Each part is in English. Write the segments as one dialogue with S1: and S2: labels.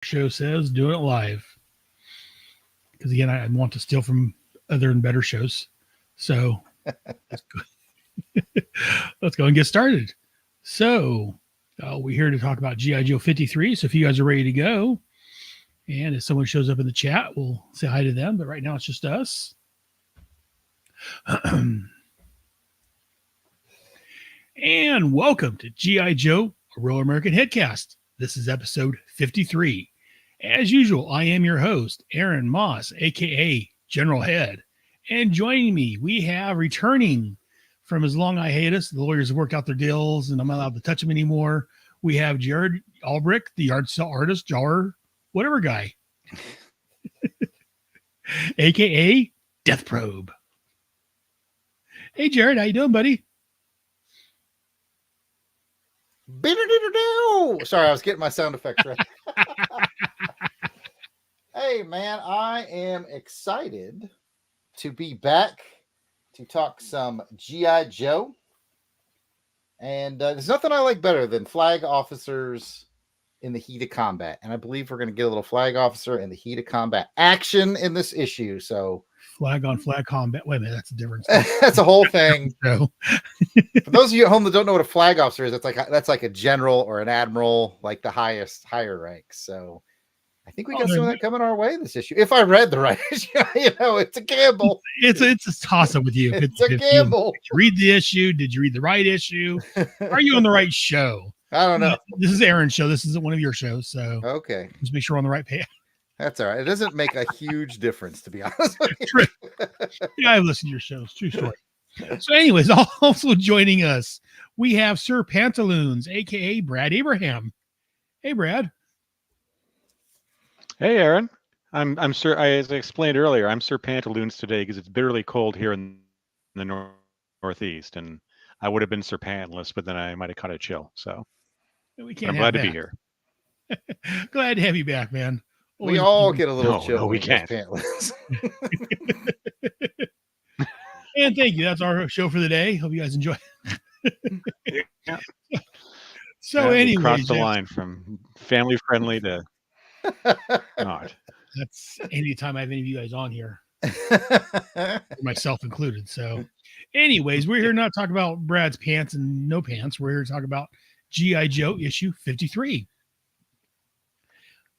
S1: show says, doing it live. Because again, I want to steal from other and better shows. So let's go, let's go and get started. So we're here to talk about G.I. Joe 53. So if you guys are ready to go, and if someone shows up in the chat, we'll say hi to them. But right now it's just us. And welcome to G.I. Joe, a Real American Headcast. This is episode 53. As usual, I am your host, Aaron Moss, a.k.a. General Head. And joining me, we have returning from his long hiatus. The lawyers have worked out their deals, and I'm not allowed to touch them anymore. We have Jared Albrecht, the art artist, drawer, whatever guy, a.k.a. Death Probe. Hey, Jared, how you doing, buddy?
S2: Sorry, I was getting my sound effects right. Hey, man, I am excited to be back to talk some G.I. Joe. And there's nothing I like better than flag officers in the heat of combat. And I believe we're going to get a little flag officer in the heat of combat action in this issue. So
S1: flag on flag combat. Wait a minute, that's a difference.
S2: That's a whole thing.
S1: So,
S2: for those of you at home that don't know what a flag officer is, that's like a general or an admiral, like the higher ranks. So I think we got some of that coming our way this issue. If I read the right issue, it's a gamble.
S1: It's a toss up with you.
S2: It's a gamble.
S1: Did you read the issue? Did you read the right issue? Are you on the right show?
S2: I don't know.
S1: This is Aaron's show. This isn't one of your shows. So
S2: okay,
S1: just make sure we're on the right page.
S2: That's all right. It doesn't make a huge difference, to be honest with you.
S1: True. Yeah, I've listened to your shows. True story. So, anyways, also joining us, we have Sir Pantaloons, aka Brad Abraham. Hey, Brad.
S3: Hey, Aaron. I'm Sir. As I explained earlier, I'm Sir Pantaloons today because it's bitterly cold here in the Northeast, and I would have been Sir Pantless, but then I might have caught a chill. So I'm glad to be here.
S1: Glad to have you back, man.
S2: We all get a little chill.
S3: No, we can't.
S1: And thank you. That's our show for the day. Hope you guys enjoy.
S3: Yeah.
S1: So, anyway,
S3: cross the line from family friendly to not.
S1: That's anytime I have any of you guys on here, myself included. So, anyways, we're here not to talk about Brad's pants and no pants. We're here to talk about G.I. Joe issue 53.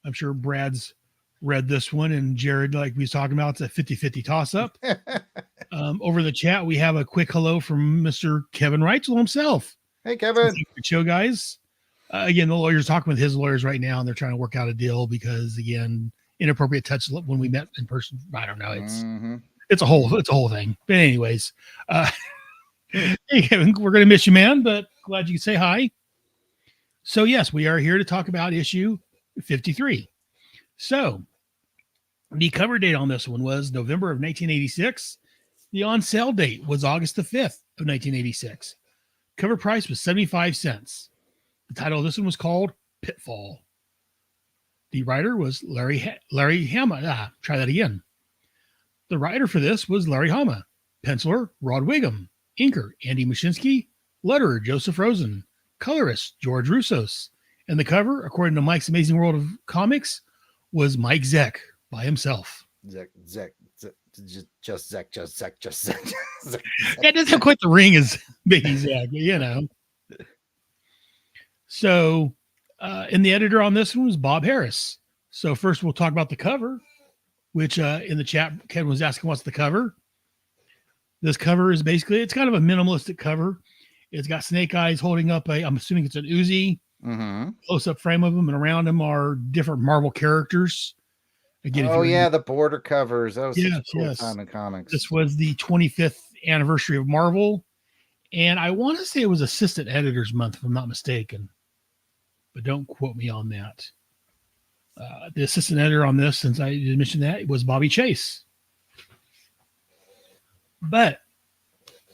S1: I'm sure Brad's read this one, and Jared, like we was talking about, it's a 50-50 toss-up. Over the chat, we have a quick hello from Mr. Kevin Reitzel himself.
S2: Hey, Kevin.
S1: Good show, guys. Again, the lawyer's talking with his lawyers right now, and they're trying to work out a deal because, again, inappropriate touch when we met in person. I don't know. It's a whole thing. But anyways, hey, Kevin, we're going to miss you, man, but glad you could say hi. So, yes, we are here to talk about issue 53. So the cover date on this one was November of 1986. The on sale date was August the 5th of 1986. Cover price was 75 cents. The title of this one was called Pitfall. The writer was Larry Hama. Try that again. The writer for this was Larry Hama. Penciler, Rod Wiggum. Inker, Andy Muschinsky. Letterer, Joseph Rosen. Colorist, George Roussos. And the cover, according to Mike's Amazing World of Comics, was Mike Zeck by himself.
S2: Zeck. Zeck.
S1: Yeah, it doesn't have quite the ring as big as Zeck, but you know. So, and the editor on this one was Bob Harris. So first we'll talk about the cover, which in the chat, Ken was asking what's the cover. This cover is basically, it's kind of a minimalistic cover. It's got Snake Eyes holding up I'm assuming it's an Uzi. Close-up frame of them, and around them are different Marvel characters. Again,
S2: the border covers. That was such a cool time in comics.
S1: This was the 25th anniversary of Marvel, and I want to say it was Assistant Editors Month, if I'm not mistaken, but don't quote me on that. The assistant editor on this, since I did mention that, was Bobby Chase. But,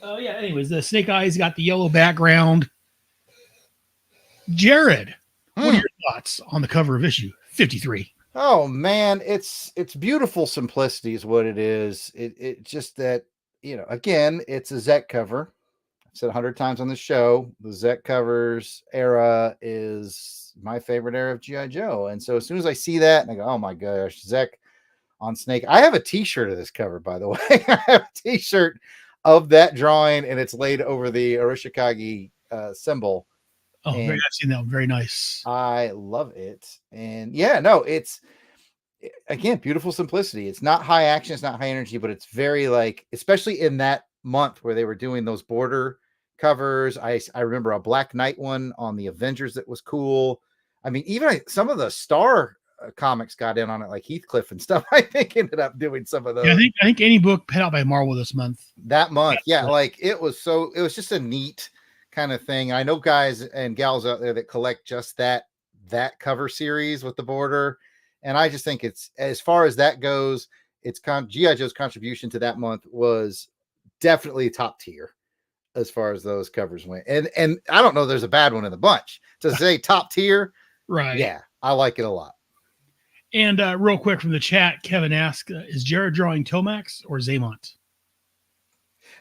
S1: anyways, the Snake Eyes got the yellow background. Jared, what are your thoughts on the cover of issue 53?
S2: Oh man, it's beautiful simplicity is what it is. It just that, again, it's a Zeck cover. said 100 times on the show, the Zek covers era is my favorite era of G.I. Joe. And so as soon as I see that, and I go, oh my gosh, Zek on Snake. I have a t-shirt of this cover, by the way. I have a t-shirt of that drawing, and it's laid over the Arashikage symbol.
S1: Oh, very, I've seen that one. Very nice.
S2: I love it. And yeah, no, it's again, beautiful simplicity. It's not high action, it's not high energy, but it's very like, especially in that month where they were doing those border covers. I remember a Black Knight one on the Avengers that was cool. I mean, even some of the Star comics got in on it, like Heathcliff and stuff. I think ended up doing some of those.
S1: Yeah, I think any book put out by Marvel this month.
S2: That month, yeah, like it was just a neat kind of thing. I know guys and gals out there that collect just that cover series with the border, and I just think it's, as far as that goes, it's G.I. Joe's contribution to that month was definitely top tier as far as those covers went. And I don't know there's a bad one in the bunch. To say top tier,
S1: right?
S2: Yeah, I like it a lot.
S1: And real quick from the chat, Kevin asked, is Jared drawing Tomax or Zaymont?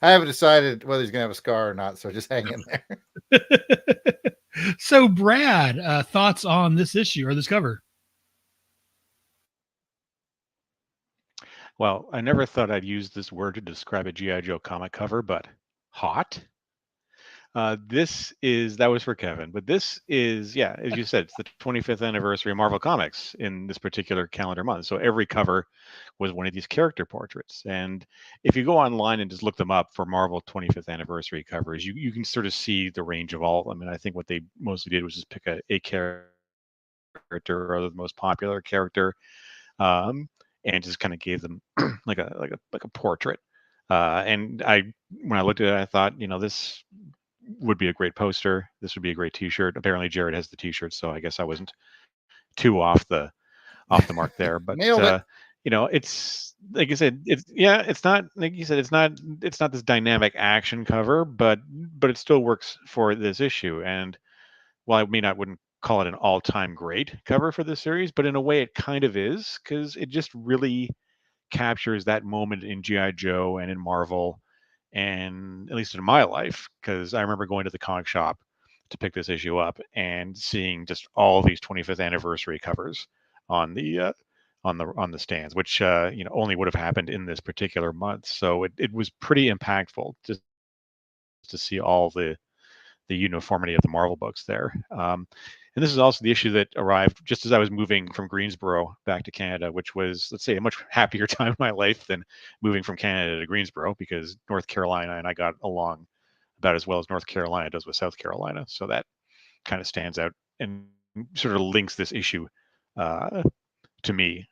S2: I haven't decided whether he's going to have a scar or not, so just hang in there.
S1: So, Brad, thoughts on this issue or this cover?
S3: Well, I never thought I'd use this word to describe a G.I. Joe comic cover, but hot. That was for Kevin, but this is, yeah, as you said, it's the 25th anniversary of Marvel Comics in this particular calendar month. So every cover was one of these character portraits. And if you go online and just look them up for Marvel 25th anniversary covers, you can sort of see the range of all. I mean, I think what they mostly did was just pick a character or the most popular character, and just kind of gave them like a portrait. And when I looked at it, I thought, this would be a great poster. This would be a great t-shirt. Apparently Jared has the t-shirt, so I guess I wasn't too off the mark there. But it's like I said, it's not, like you said, it's not this dynamic action cover, but it still works for this issue. And while I wouldn't call it an all-time great cover for this series, but in a way it kind of is, because it just really captures that moment in G.I. Joe and in Marvel, and at least in my life, because I remember going to the comic shop to pick this issue up and seeing just all these 25th anniversary covers on the stands, which only would have happened in this particular month. So it was pretty impactful just to see all the uniformity of the Marvel books there. And this is also the issue that arrived just as I was moving from Greensboro back to Canada, which was, let's say, a much happier time in my life than moving from Canada to Greensboro, because North Carolina and I got along about as well as North Carolina does with South Carolina. So that kind of stands out and sort of links this issue to me,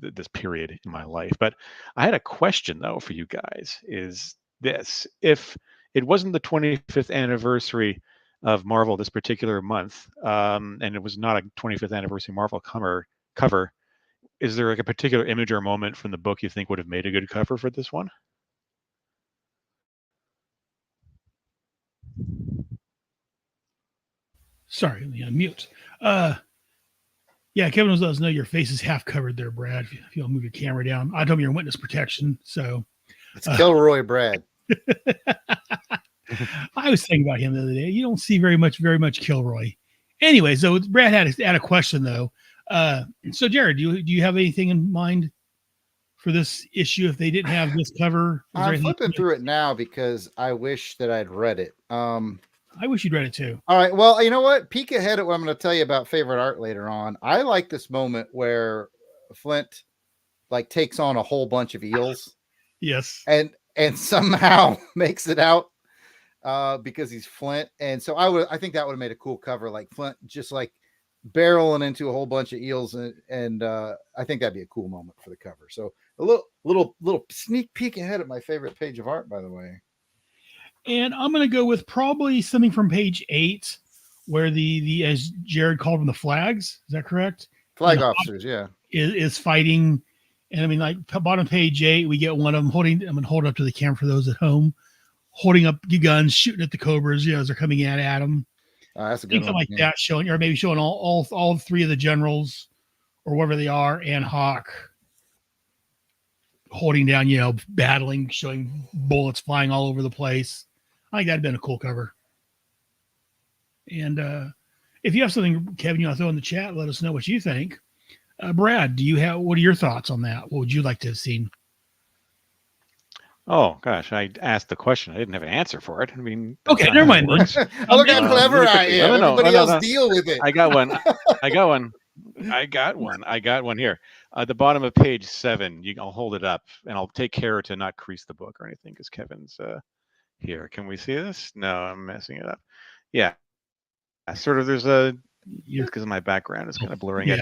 S3: this period in my life. But I had a question, though, for you guys, is this: if it wasn't the 25th anniversary of Marvel this particular month, and it was not a 25th anniversary Marvel cover, is there like a particular image or moment from the book you think would have made a good cover for this one?
S1: Sorry, let me unmute. Yeah, Kevin let us know your face is half covered there, Brad. If you'll move your camera down. I told you you're in witness protection, so
S2: it's Kilroy Brad.
S1: I was thinking about him the other day. You don't see very much Kilroy. Anyway, so Brad had a question though. So Jared, do you have anything in mind for this issue if they didn't have this cover?
S2: I'm flipping through it now because I wish that I'd read it.
S1: I wish you'd read it too.
S2: All right. Well, you know what? Peek ahead at what I'm going to tell you about favorite art later on. I like this moment where Flint like takes on a whole bunch of eels.
S1: Yes.
S2: And somehow makes it out because he's Flint. And so I think that would have made a cool cover, like Flint just like barreling into a whole bunch of eels, and I think that'd be a cool moment for the cover. So a little sneak peek ahead at my favorite page of art, by the way.
S1: And I'm going to go with probably something from page 8, where the as Jared called them, the flags. Is that correct?
S2: Flag officers, yeah.
S1: Is fighting. And I mean, like bottom page 8, we get one of them holding. I'm going to hold it up to the camera for those at home, holding up guns, shooting at the cobras. As they're coming at them.
S2: That's a good one.
S1: Like that, showing, or maybe showing all 3 of the generals, or whatever they are, and Hawk holding down, battling, showing bullets flying all over the place. I think that'd been a cool cover. And if you have something, Kevin, you want to throw in the chat, let us know what you think. Brad, what are your thoughts on that? What would you like to have seen?
S3: Oh gosh, I asked the question. I didn't have an answer for it. I mean,
S1: okay, never mind.
S2: Look how clever I am. Everybody else deal with it.
S3: I got one. I got one here. At the bottom of page 7, I'll hold it up, and I'll take care to not crease the book or anything, because Kevin's here. Can we see this? No, I'm messing it up. Yeah, sort of. There's a because of my background is kind of blurring it.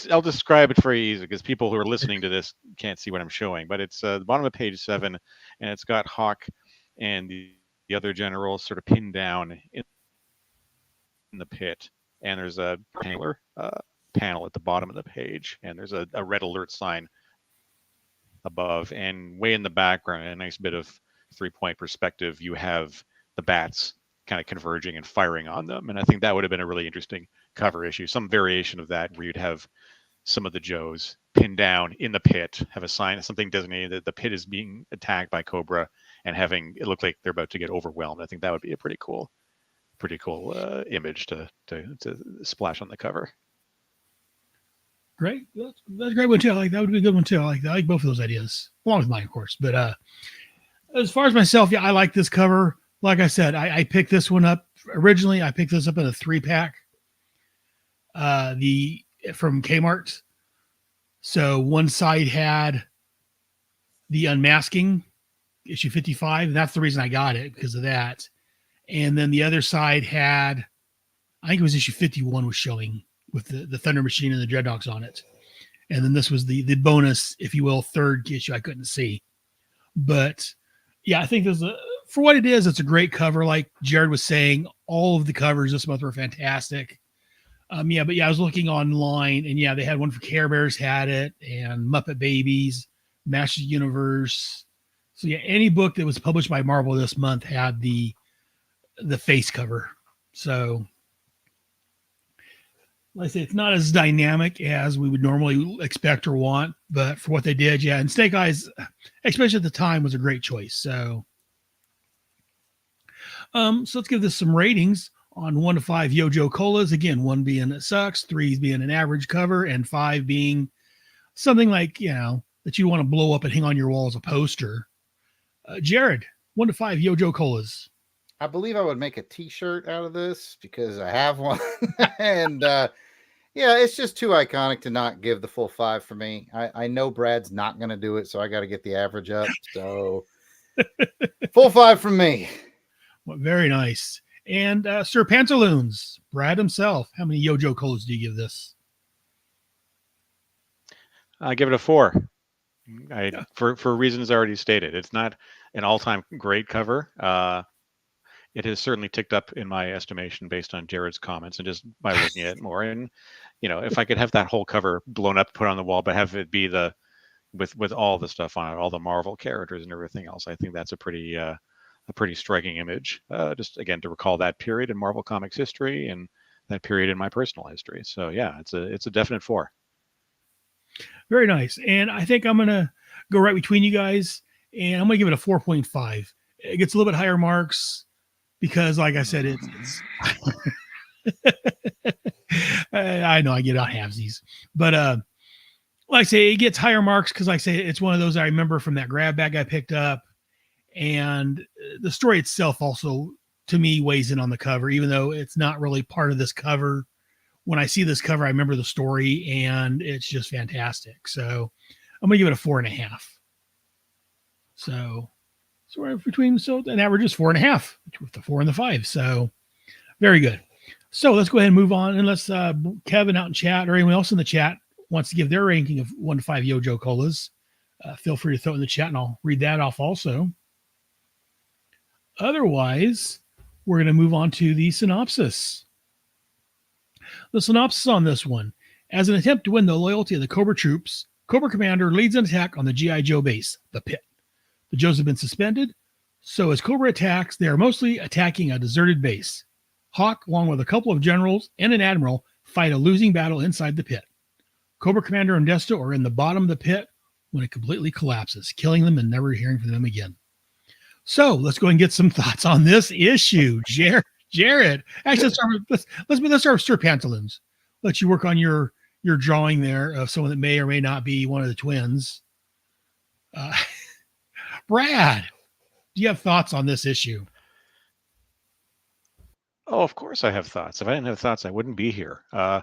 S3: I'll describe it very easy because people who are listening to this can't see what I'm showing. But it's the bottom of page 7, and it's got Hawk and the other generals sort of pinned down in the pit, and there's a panel at the bottom of the page, and there's a red alert sign above, and way in the background, a nice bit of 3-point perspective, you have the bats kind of converging and firing on them. And I think that would have been a really interesting cover issue, some variation of that where you'd have some of the Joes pinned down in the pit, have a sign, something designated that the pit is being attacked by Cobra, and having it look like they're about to get overwhelmed. I think that would be a pretty cool image to splash on the cover.
S1: Great. That's a great one too. I like that. Would be a good one too. I like both of those ideas, along with mine, of course. But as far as myself, I like this cover. Like I said, I picked this one up originally. I picked this up in a 3-pack, from Kmart. So one side had the Unmasking issue 55, and that's the reason I got it, because of that. And then the other side had, I think it was issue 51 was showing with the Thunder Machine and the Dreadnoks on it. And then this was the bonus, if you will, third issue I couldn't see. But I think for what it is, it's a great cover. Like Jared was saying, all of the covers this month were fantastic. I was looking online, and they had one for Care Bears, had it, and Muppet Babies, Masters of the Universe. So any book that was published by Marvel this month had the face cover. So like I say, it's not as dynamic as we would normally expect or want, but for what they did, and Snake Eyes, especially at the time, was a great choice. So let's give this some ratings on 1 to 5 Yojo Colas. Again, 1 being it sucks, 3 being an average cover, and 5 being something like, that you want to blow up and hang on your wall as a poster. Jared, 1 to 5 Yojo Colas.
S2: I believe I would make a t-shirt out of this because I have one. And it's just too iconic to not give the full 5 for me. I know Brad's not going to do it, so I got to get the average up. So full 5 from me.
S1: Well, very nice. And Sir Pantaloons, Brad himself, how many Yojo Colas do you give this?
S3: I give it a 4. For reasons I already stated. It's not an all-time great cover. It has certainly ticked up in my estimation based on Jared's comments and just by looking at it more. And if I could have that whole cover blown up, put on the wall, but have it be with all the stuff on it, all the Marvel characters and everything else, I think that's a pretty striking image. Just again to recall that period in Marvel Comics history and that period in my personal history. So it's a definite 4.
S1: Very nice. And I think I'm gonna go right between you guys, and I'm gonna give it a 4.5. It gets a little bit higher marks because, like I said, it's I know I get out halvesies, but like I say, it gets higher marks because, like I say, it's one of those I remember from that grab bag I picked up, and the story itself also to me weighs in on the cover, even though it's not really part of this cover. When I see this cover, I remember the story, and it's just fantastic. So I'm gonna give it a 4.5. So we're between, an average is 4.5 with the 4 and the 5. So very good. So let's go ahead and move on, and let's Kevin out in chat or anyone else in the chat wants to give their ranking of 1 to 5 Yojo Colas. Feel free to throw it in the chat, and I'll read that off also. Otherwise, we're going to move on to the synopsis. The synopsis on this one: as an attempt to win the loyalty of the Cobra troops, Cobra Commander leads an attack on the G.I. Joe base, the Pit. The Joes have been suspended, so as Cobra attacks, they are mostly attacking a deserted base. Hawk, along with a couple of generals and an admiral, fight a losing battle inside the Pit. Cobra Commander and Desto are in the bottom of the Pit when it completely collapses, killing them and never hearing from them again. So let's go and get some thoughts on this issue, Jared. Actually, let's start with Sir Pantaloons. Let you work on your drawing there of someone that may or may not be one of the twins. Brad, do you have thoughts on this issue?
S3: Oh, of course I have thoughts. If I didn't have thoughts, I wouldn't be here. I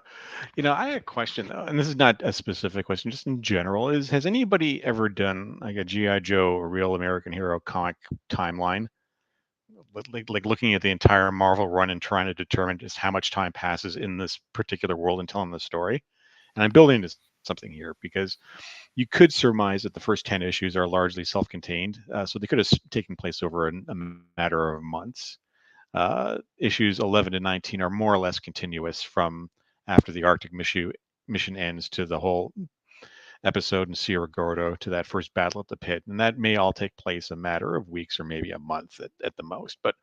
S3: had a question though, and this is not a specific question, just in general. Has anybody ever done like a G.I. Joe, a Real American Hero comic timeline? Like looking at the entire Marvel run and trying to determine just how much time passes in this particular world and telling the story. And I'm building this something here because you could surmise that the first 10 issues are largely self-contained, so they could have taken place over a matter of months. Issues 11 to 19 are more or less continuous from after the Arctic mission ends to the whole episode in Sierra Gordo to that first battle at the pit. And that may all take place a matter of weeks or maybe a month at the most. But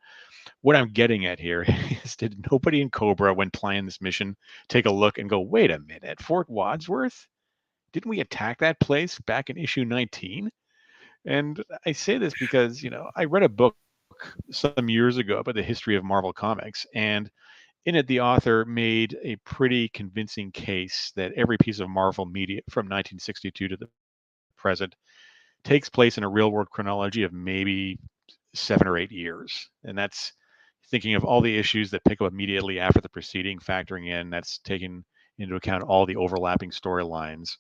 S3: what I'm getting at here is, did nobody in Cobra, when planning this mission, take a look and go, wait a minute, Fort Wadsworth? Didn't we attack that place back in issue 19? And I say this because, I read a book some years ago about the history of Marvel Comics, and in it, the author made a pretty convincing case that every piece of Marvel media from 1962 to the present takes place in a real world chronology of maybe 7 or 8 years. And that's thinking of all the issues that pick up immediately after the preceding, factoring in that's taking into account all the overlapping storylines.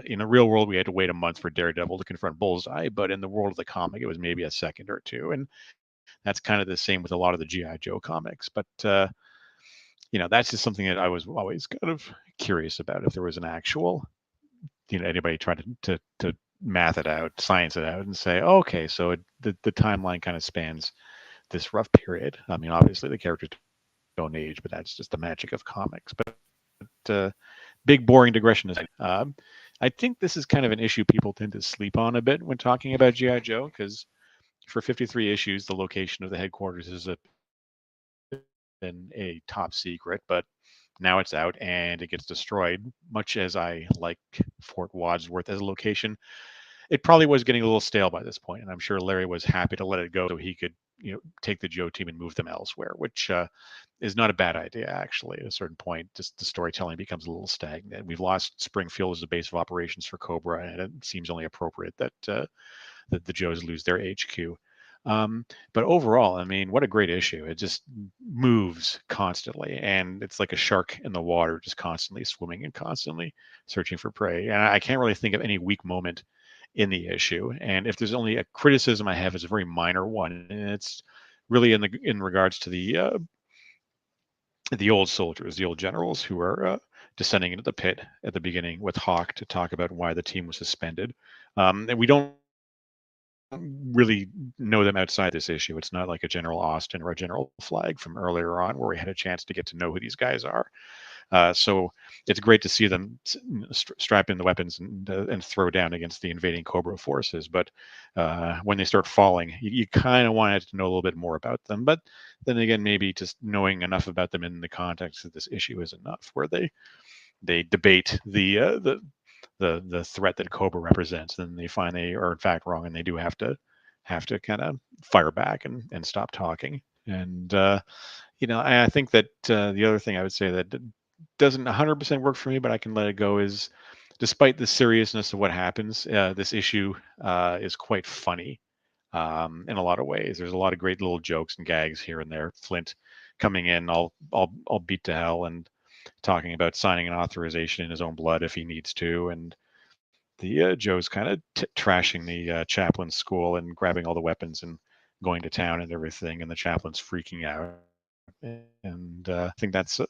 S3: In the real world, we had to wait a month for Daredevil to confront Bullseye, but in the world of the comic, it was maybe a second or two. And that's kind of the same with a lot of the G.I. Joe comics. But that's just something that I was always kind of curious about, if there was an actual, anybody tried to math it out, science it out, and say, okay, so the timeline kind of spans this rough period. I mean, obviously the characters don't age, but that's just the magic of comics. But big boring digression aside, I think this is kind of an issue people tend to sleep on a bit when talking about G.I. Joe, because for 53 issues, the location of the headquarters has been a top secret, but now it's out and it gets destroyed. Much as I like Fort Wadsworth as a location, it probably was getting a little stale by this point, and I'm sure Larry was happy to let it go so he could, take the Joe team and move them elsewhere, which is not a bad idea, actually. At a certain point, just the storytelling becomes a little stagnant. We've lost Springfield as the base of operations for Cobra, and it seems only appropriate that the Joes lose their HQ. But overall, I mean, what a great issue. It just moves constantly, and it's like a shark in the water, just constantly swimming and constantly searching for prey. And I can't really think of any weak moment in the issue. And if there's only a criticism I have, it's a very minor one, and it's really in regards to the old soldiers, the old generals who are descending into the pit at the beginning with Hawk to talk about why the team was suspended. And we don't really know them outside this issue. It's not like a General Austin or a General Flag from earlier on, where we had a chance to get to know who these guys are. So it's great to see them strap in the weapons and throw down against the invading Cobra forces. But when they start falling, you kind of wanted to know a little bit more about them. But then again, maybe just knowing enough about them in the context of this issue is enough, where they debate the threat that Cobra represents, and they find they are in fact wrong, and they do have to kind of fire back and stop talking. And I think that the other thing I would say that doesn't 100% work for me, but I can let it go, is despite the seriousness of what happens, this issue is quite funny in a lot of ways. There's a lot of great little jokes and gags here and there. Flint coming in all beat to hell and talking about signing an authorization in his own blood if he needs to, and the Joe's kind of trashing the chaplain's school and grabbing all the weapons and going to town and everything, and the chaplain's freaking out. And I think that's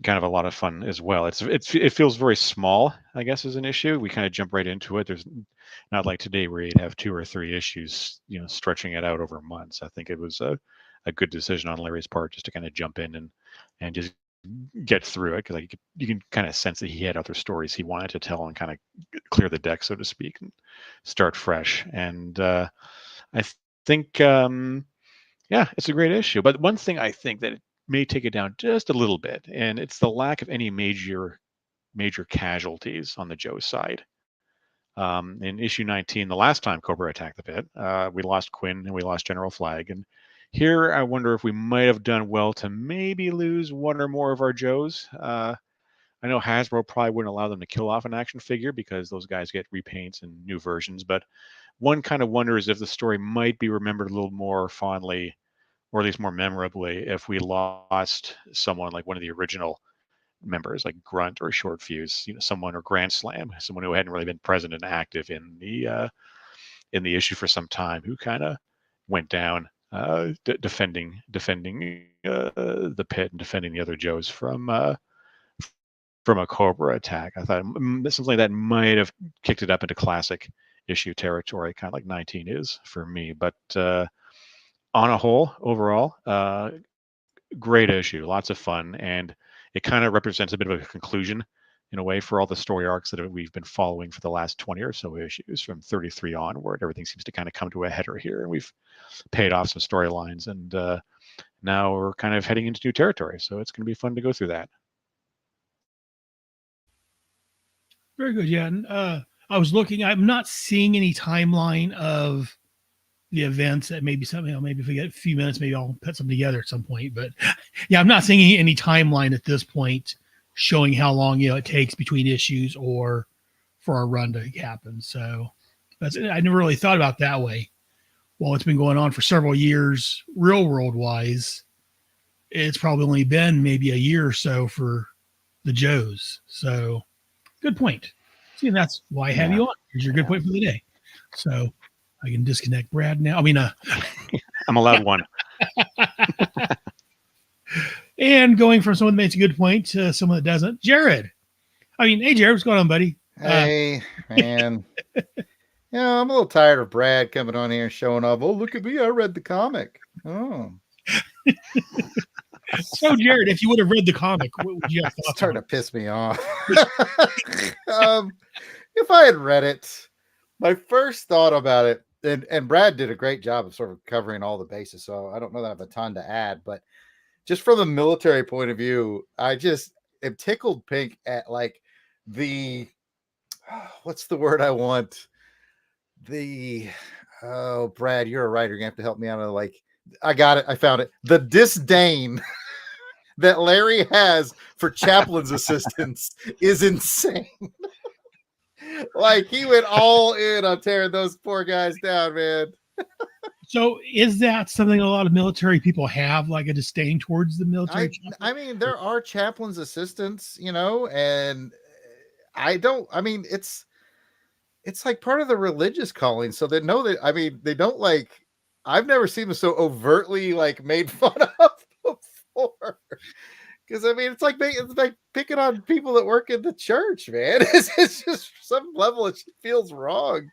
S3: kind of a lot of fun as well. It feels very small, I guess, as an issue. We kind of jump right into it. There's not like today where you'd have 2 or 3 issues, stretching it out over months. I think it was a good decision on Larry's part just to kind of jump in and just get through it, because you can kind of sense that he had other stories he wanted to tell and kind of clear the deck, so to speak, and start fresh. And I think it's a great issue. But one thing I think that it may take it down just a little bit, and it's the lack of any major casualties on the Joe side. In issue 19, the last time Cobra attacked the pit, we lost Quinn and we lost General Flag. And here I wonder if we might have done well to maybe lose one or more of our Joes. I know Hasbro probably wouldn't allow them to kill off an action figure because those guys get repaints and new versions, but one kind of wonders if the story might be remembered a little more fondly, or at least more memorably, if we lost someone like one of the original members, like Grunt or Short Fuse, someone, or Grand Slam, someone who hadn't really been present and active in the issue for some time, who kind of went down defending the pit and defending the other Joes from a Cobra attack. I thought something that might have kicked it up into classic issue territory, kind of like 19 is for me. But on a whole, overall, great issue, lots of fun, and it kind of represents a bit of a conclusion in a way for all the story arcs that we've been following for the last 20 or so issues from 33 onward. Everything seems to kind of come to a header here, and we've paid off some storylines, and now we're kind of heading into new territory. So it's going to be fun to go through that.
S1: Very good. Yeah. And, I was looking, I'm not seeing any timeline of the events. That maybe something, maybe if we get a few minutes, maybe I'll put something together at some point. But yeah, I'm not seeing any timeline at this point showing how long, it takes between issues or for our run to happen. So I never really thought about it that way. Well, it's been going on for several years, real world wise. It's probably only been maybe a year or so for the Joes. So good point. See, and that's why I have you on. Here's your good point for the day. So I can disconnect Brad now. I mean,
S3: I'm allowed one.
S1: And going from someone that makes a good point to someone that doesn't, Jared. Hey, Jared, what's going on, buddy?
S2: Hey, man. I'm a little tired of Brad coming on here and showing off. Oh, look at me. I read the comic. Oh.
S1: So, Jared, if you would have read the comic, what would you have thought?
S2: It's starting to piss me off. If I had read it, my first thought about it, and Brad did a great job of sort of covering all the bases, so I don't know that I have a ton to add, but just from the military point of view, I just am tickled pink at like what's the word I want? Brad, you're a writer. You're gonna have to help me out. I got it. I found it. The disdain that Larry has for Chaplin's assistants is insane. Like, he went all in on tearing those poor guys down, man.
S1: So is that something a lot of military people have, like a disdain towards the military?
S2: I mean, there are Chaplin's assistants, and it's like part of the religious calling. So they know that, they don't I've never seen them so overtly made fun of before. Because it's like picking on people that work in the church, man. It's just some level it feels wrong.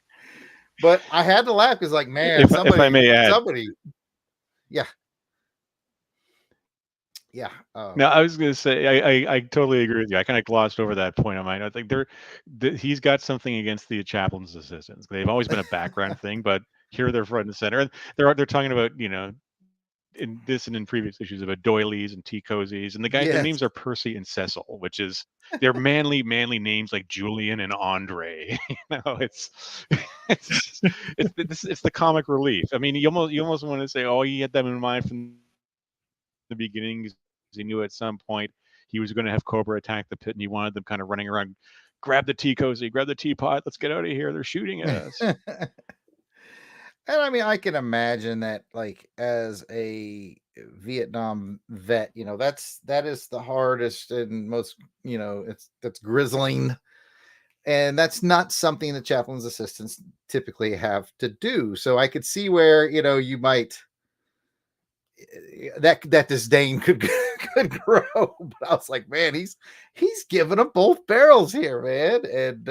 S2: But I had to laugh because, man,
S3: if I may add,
S2: yeah.
S3: No, I was going to say I totally agree with you. I kind of glossed over that point of mine. I think he's got something against the Chaplin's assistants. They've always been a background thing, but here they're front and center, and they're talking about in this and in previous issues about doilies and tea cozies, and the guys, their names are Percy and Cecil, which is they're manly names like Julian and Andre. It's the comic relief. You almost want to say, oh, he had them in mind from the beginning. He knew at some point he was going to have Cobra attack the pit, and he wanted them kind of running around, grab the tea cozy, grab the teapot, let's get out of here, they're shooting at us.
S2: And I can imagine that, as a Vietnam vet, that is the hardest and most, that's grizzling. And that's not something the Chaplin's assistants typically have to do. So I could see where, you might, that disdain could grow. But I was like, man, he's giving them both barrels here, man. And,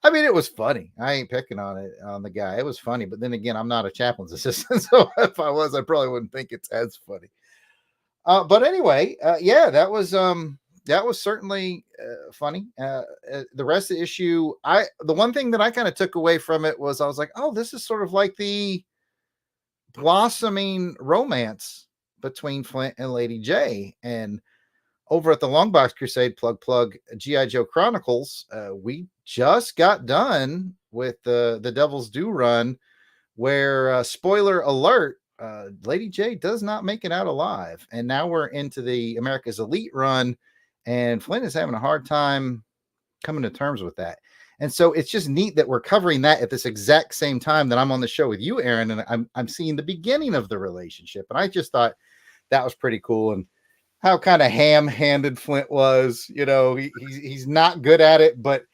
S2: it was funny. I ain't picking on the guy. It was funny, but then again, I'm not a Chaplin's assistant, so if I was, I probably wouldn't think it's as funny. But anyway, that was certainly funny. The rest of the issue, the one thing that I kind of took away from it was I was like, oh, this is sort of like the blossoming romance between Flint and Lady J. And over at the Longbox Crusade, plug G.I. Joe Chronicles, we just got done with the Devil's Due run, where spoiler alert, Lady J does not make it out alive, and now we're into the America's Elite run, and Flint is having a hard time coming to terms with that. And so it's just neat that we're covering that at this exact same time that I'm on the show with you, Aaron, and I'm seeing the beginning of the relationship, and I just thought that was pretty cool. And how kind of ham-handed Flint was, he's not good at it, but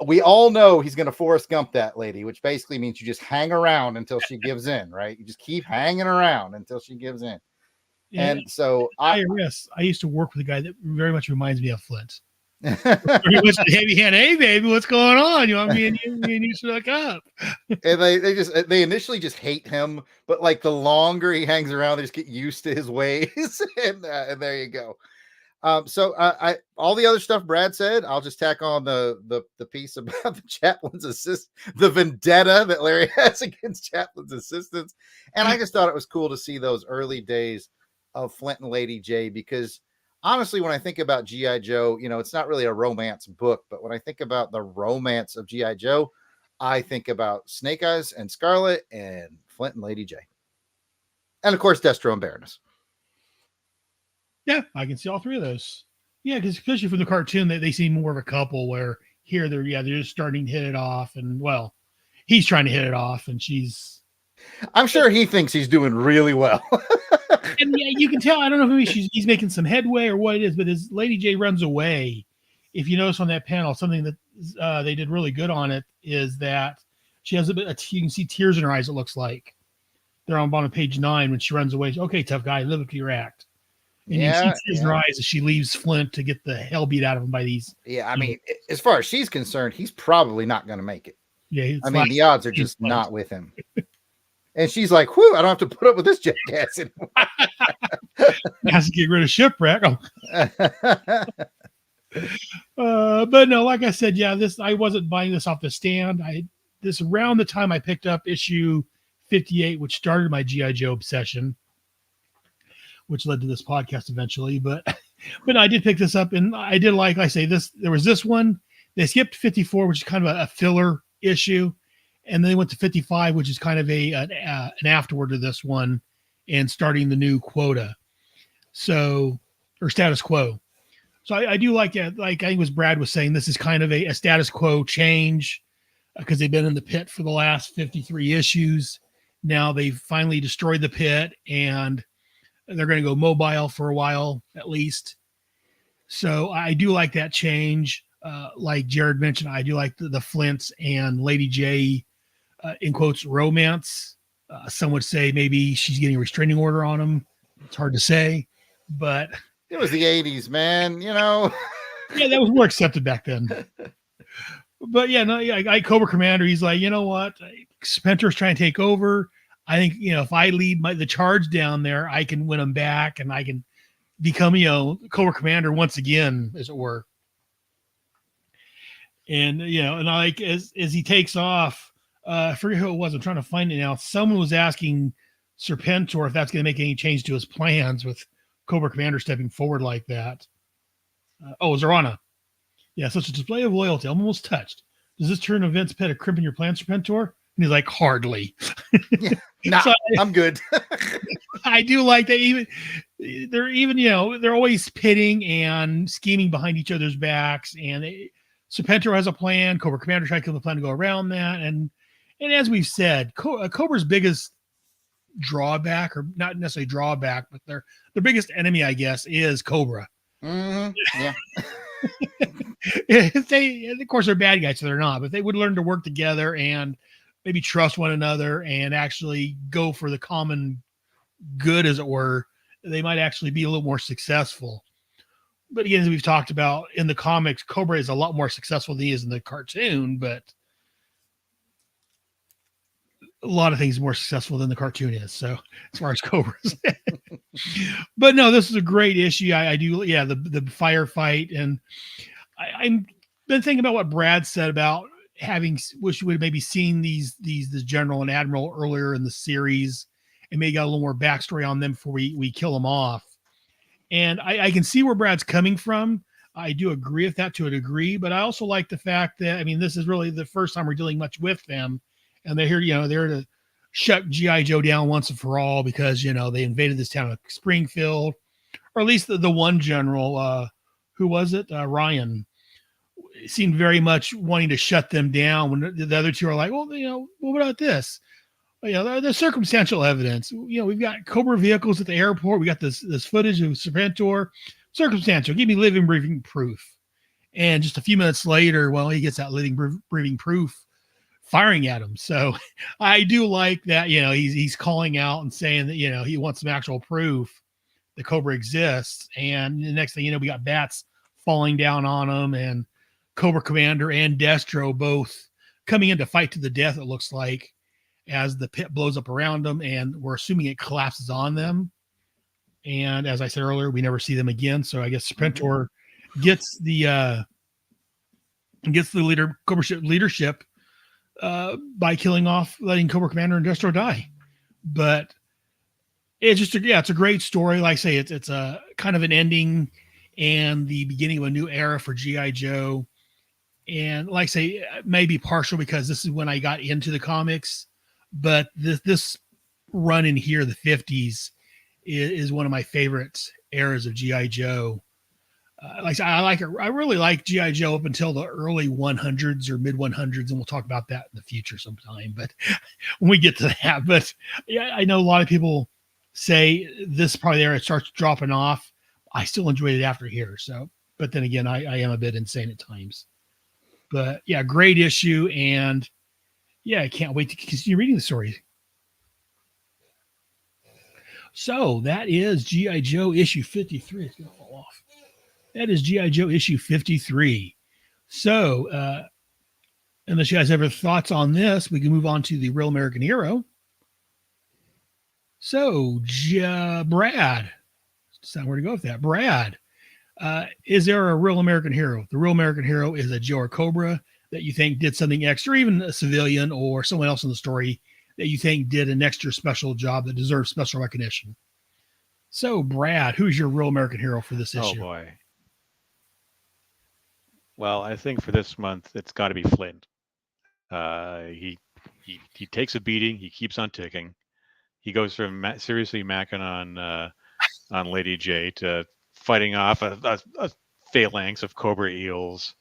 S2: we all know he's going to Forrest Gump that lady, which basically means you just hang around until she gives in, right? You just keep hanging around until she gives in. Yeah. And so
S1: I used to work with a guy that very much reminds me of Flint. Pretty much a heavy hand. Hey, baby, what's going on? You want me and you shook up?
S2: And they initially just hate him, but like the longer he hangs around, they just get used to his ways, and there you go. So I all the other stuff Brad said, I'll just tack on the piece about the chaplain's assist, the vendetta that Larry has against chaplain's assistants, and I just thought it was cool to see those early days of Flint and Lady J, because honestly, when I think about G.I. Joe, it's not really a romance book, but when I think about the romance of G.I. Joe, I think about Snake Eyes and Scarlet and Flint and Lady J. And of course, Destro and Baroness.
S1: Yeah, I can see all three of those. Yeah, because especially from the cartoon, they seem more of a couple, where here they're just starting to hit it off, and well, he's trying to hit it off, and she's.
S2: I'm sure he thinks he's doing really well.
S1: And yeah, you can tell. I don't know if he's making some headway or what it is, but as Lady J runs away, if you notice on that panel, something that they did really good on it is that she has you can see tears in her eyes. It looks like they're on bottom of page 9 when she runs away. Okay, tough guy, live up to your act. And you see tears in her eyes as she leaves Flint to get the hell beat out of him by these.
S2: Yeah, I mean, as far as she's concerned, he's probably not going to make it.
S1: Yeah,
S2: I mean, the odds are just not with him. And she's like, whew, I don't have to put up with this jackass anymore.
S1: Has to get rid of Shipwreck. But no, like I said, yeah, I wasn't buying this off the stand. This around the time I picked up issue 58, which started my G.I. Joe obsession, which led to this podcast eventually. But I did pick this up, and I did like I say this. There was this one. They skipped 54, which is kind of a filler issue. And then they went to 55, which is kind of an afterward to this one, and starting the new quota. So, or status quo. So I do like that. Like I think it was Brad was saying, this is kind of a status quo change because they've been in the pit for the last 53 issues. Now they've finally destroyed the pit, and they're going to go mobile for a while at least. So I do like that change. Like Jared mentioned, I do like the Flints and Lady J. In quotes, romance. Some would say maybe she's getting a restraining order on him. It's hard to say, but
S2: it was the 80s, man.
S1: Yeah, that was more accepted back then. But yeah, no, yeah, I Cobra Commander. He's like, you know what? Spencer's trying to take over. I think if I lead the charge down there, I can win them back, and I can become Cobra Commander once again, as it were. And and I like as he takes off. I forget who it was. I'm trying to find it now. Someone was asking Serpentor if that's going to make any change to his plans with Cobra Commander stepping forward like that. Zorana. Yeah, such a display of loyalty. I'm almost touched. Does this turn events pet a crimp in your plans, Serpentor? And he's like, hardly.
S2: Yeah, nah, so I'm good.
S1: I do like that. They're always pitting and scheming behind each other's backs. And Serpentor has a plan. Cobra Commander trying to kill the plan to go around that. And as we've said, Cobra's biggest drawback, or not necessarily drawback, but their biggest enemy, I guess, is Cobra.
S2: Mm-hmm. Yeah.
S1: If they, of course, they're bad guys, so they're not. But if they would learn to work together and maybe trust one another and actually go for the common good, as it were, they might actually be a little more successful. But again, as we've talked about in the comics, Cobra is a lot more successful than he is in the cartoon, but a lot of things more successful than the cartoon is. So as far as Cobra's, but no, this is a great issue. I do. Yeah. The firefight. And I'm been thinking about what Brad said about wish we would have maybe seen the general and admiral earlier in the series and maybe got a little more backstory on them before we kill them off. And I can see where Brad's coming from. I do agree with that to a degree, but I also like the fact that, I mean, this is really the first time we're dealing much with them, and they're here, they're to shut G.I. Joe down once and for all because, they invaded this town of Springfield, or at least the one general, who was it? Ryan seemed very much wanting to shut them down when the other two are like, well, what about this? There's circumstantial evidence. We've got Cobra vehicles at the airport. We got this footage of Serpentor. Circumstantial. Give me living, breathing proof. And just a few minutes later, well, he gets that living, breathing proof firing at him. So I do like that. He's calling out and saying that he wants some actual proof that Cobra exists. And the next thing we got bats falling down on him, and Cobra Commander and Destro both coming in to fight to the death. It looks like, as the pit blows up around them, and we're assuming it collapses on them. And as I said earlier, we never see them again. So I guess Serpentor gets the Cobra ship leadership by letting Cobra Commander and Destro die. But it's just it's a great story. Like I say, it's a kind of an ending and the beginning of a new era for G.I. Joe. And like I say, it may be partial because this is when I got into the comics, but this run in here, the 50s, is one of my favorite eras of G.I. Joe. I like it. I really like G.I. Joe up until the early 100s or mid 100s, and we'll talk about that in the future sometime. But when we get to that, but yeah, I know a lot of people say this is probably the era it starts dropping off. I still enjoyed it after here. So, but then again, I am a bit insane at times. But yeah, great issue, and yeah, I can't wait to continue reading the story. So that is G.I. Joe issue 53. It's going to fall off. That is G.I. Joe issue 53. So, unless you guys have thoughts on this, we can move on to the Real American Hero. So, Brad, decide where to go with that. Brad, is there a Real American Hero? The Real American Hero is a Joe or Cobra that you think did something extra, even a civilian or someone else in the story that you think did an extra special job that deserves special recognition. So, Brad, who's your Real American Hero for this issue?
S3: Oh, boy. Well, I think for this month, it's got to be Flint. He takes a beating. He keeps on ticking. He goes from seriously macking on Lady J to fighting off a phalanx of Cobra eels,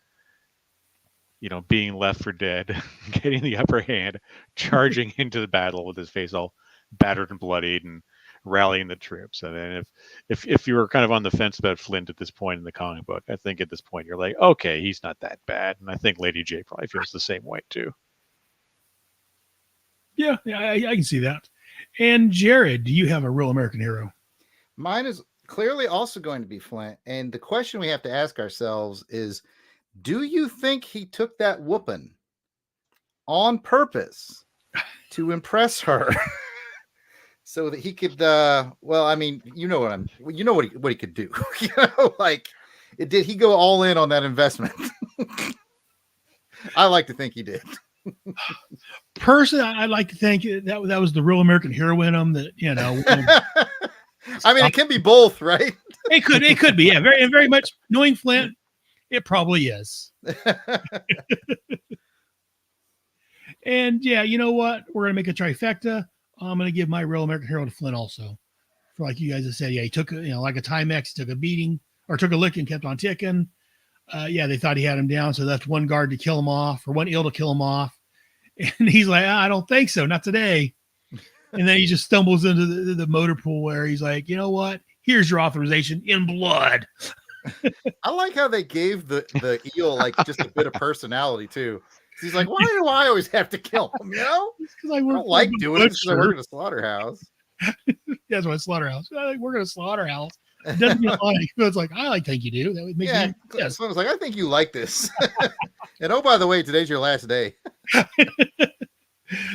S3: being left for dead, getting the upper hand, charging into the battle with his face all battered and bloodied, and rallying the troops. And then if you were kind of on the fence about Flint at this point in the comic book, I think at this point you're like, okay, he's not that bad. And I think Lady J probably feels the same way too.
S1: Yeah, I can see that. And Jared, do you have a Real American Hero?
S2: Mine is clearly also going to be Flint. And the question we have to ask ourselves is, do you think he took that whooping on purpose to impress her so that he could, well, I mean, you know what he could do, did he go all in on that investment? I like to think he did.
S1: Personally, I'd like to think that was the Real American Hero in him that,
S2: I mean, it can be both, right?
S1: It could be. Yeah. Very much knowing Flint, it probably is. And yeah, you know what? We're going to make a trifecta. I'm going to give my Real American Hero to Flint also. For like you guys have said, yeah, he took, like a Timex, took a beating or took a lick and kept on ticking. Yeah, they thought he had him down. So that's one guard to kill him off or one eel to kill him off. And he's like, I don't think so. Not today. And then he just stumbles into the motor pool where he's like, you know what? Here's your authorization in blood.
S2: I like how they gave the eel like just a bit of personality too. He's like, why do I always have to kill him? Because I don't like doing it because I work in a slaughterhouse.
S1: That's what slaughterhouse. I like working at a slaughterhouse. It doesn't get like, it's like, I like think you do. That would make me.
S2: Yes. Someone's like, I think you like this. And oh, by the way, today's your last day.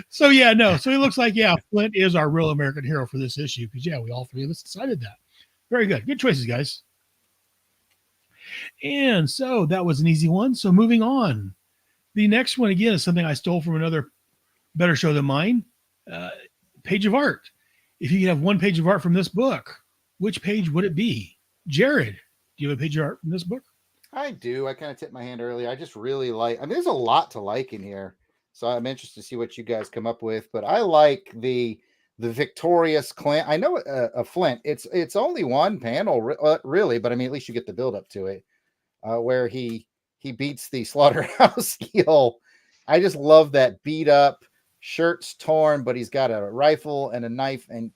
S1: So yeah, no. So it looks like, yeah, Flint is our Real American Hero for this issue. Because yeah, we all three of us decided that. Very good. Good choices, guys. And so that was an easy one. So moving on. The next one, again, is something I stole from another better show than mine. Page of art. If you could have one page of art from this book, which page would it be? Jared, do you have a page of art from this book?
S2: I do. I kind of tipped my hand earlier. I just really like. I mean, there's a lot to like in here, so I'm interested to see what you guys come up with. But I like the victorious clan. I know a Flint. It's only one panel, really, but I mean, at least you get the build up to it, where he beats the slaughterhouse heel. I just love that beat up, shirt's torn, but he's got a rifle and a knife, and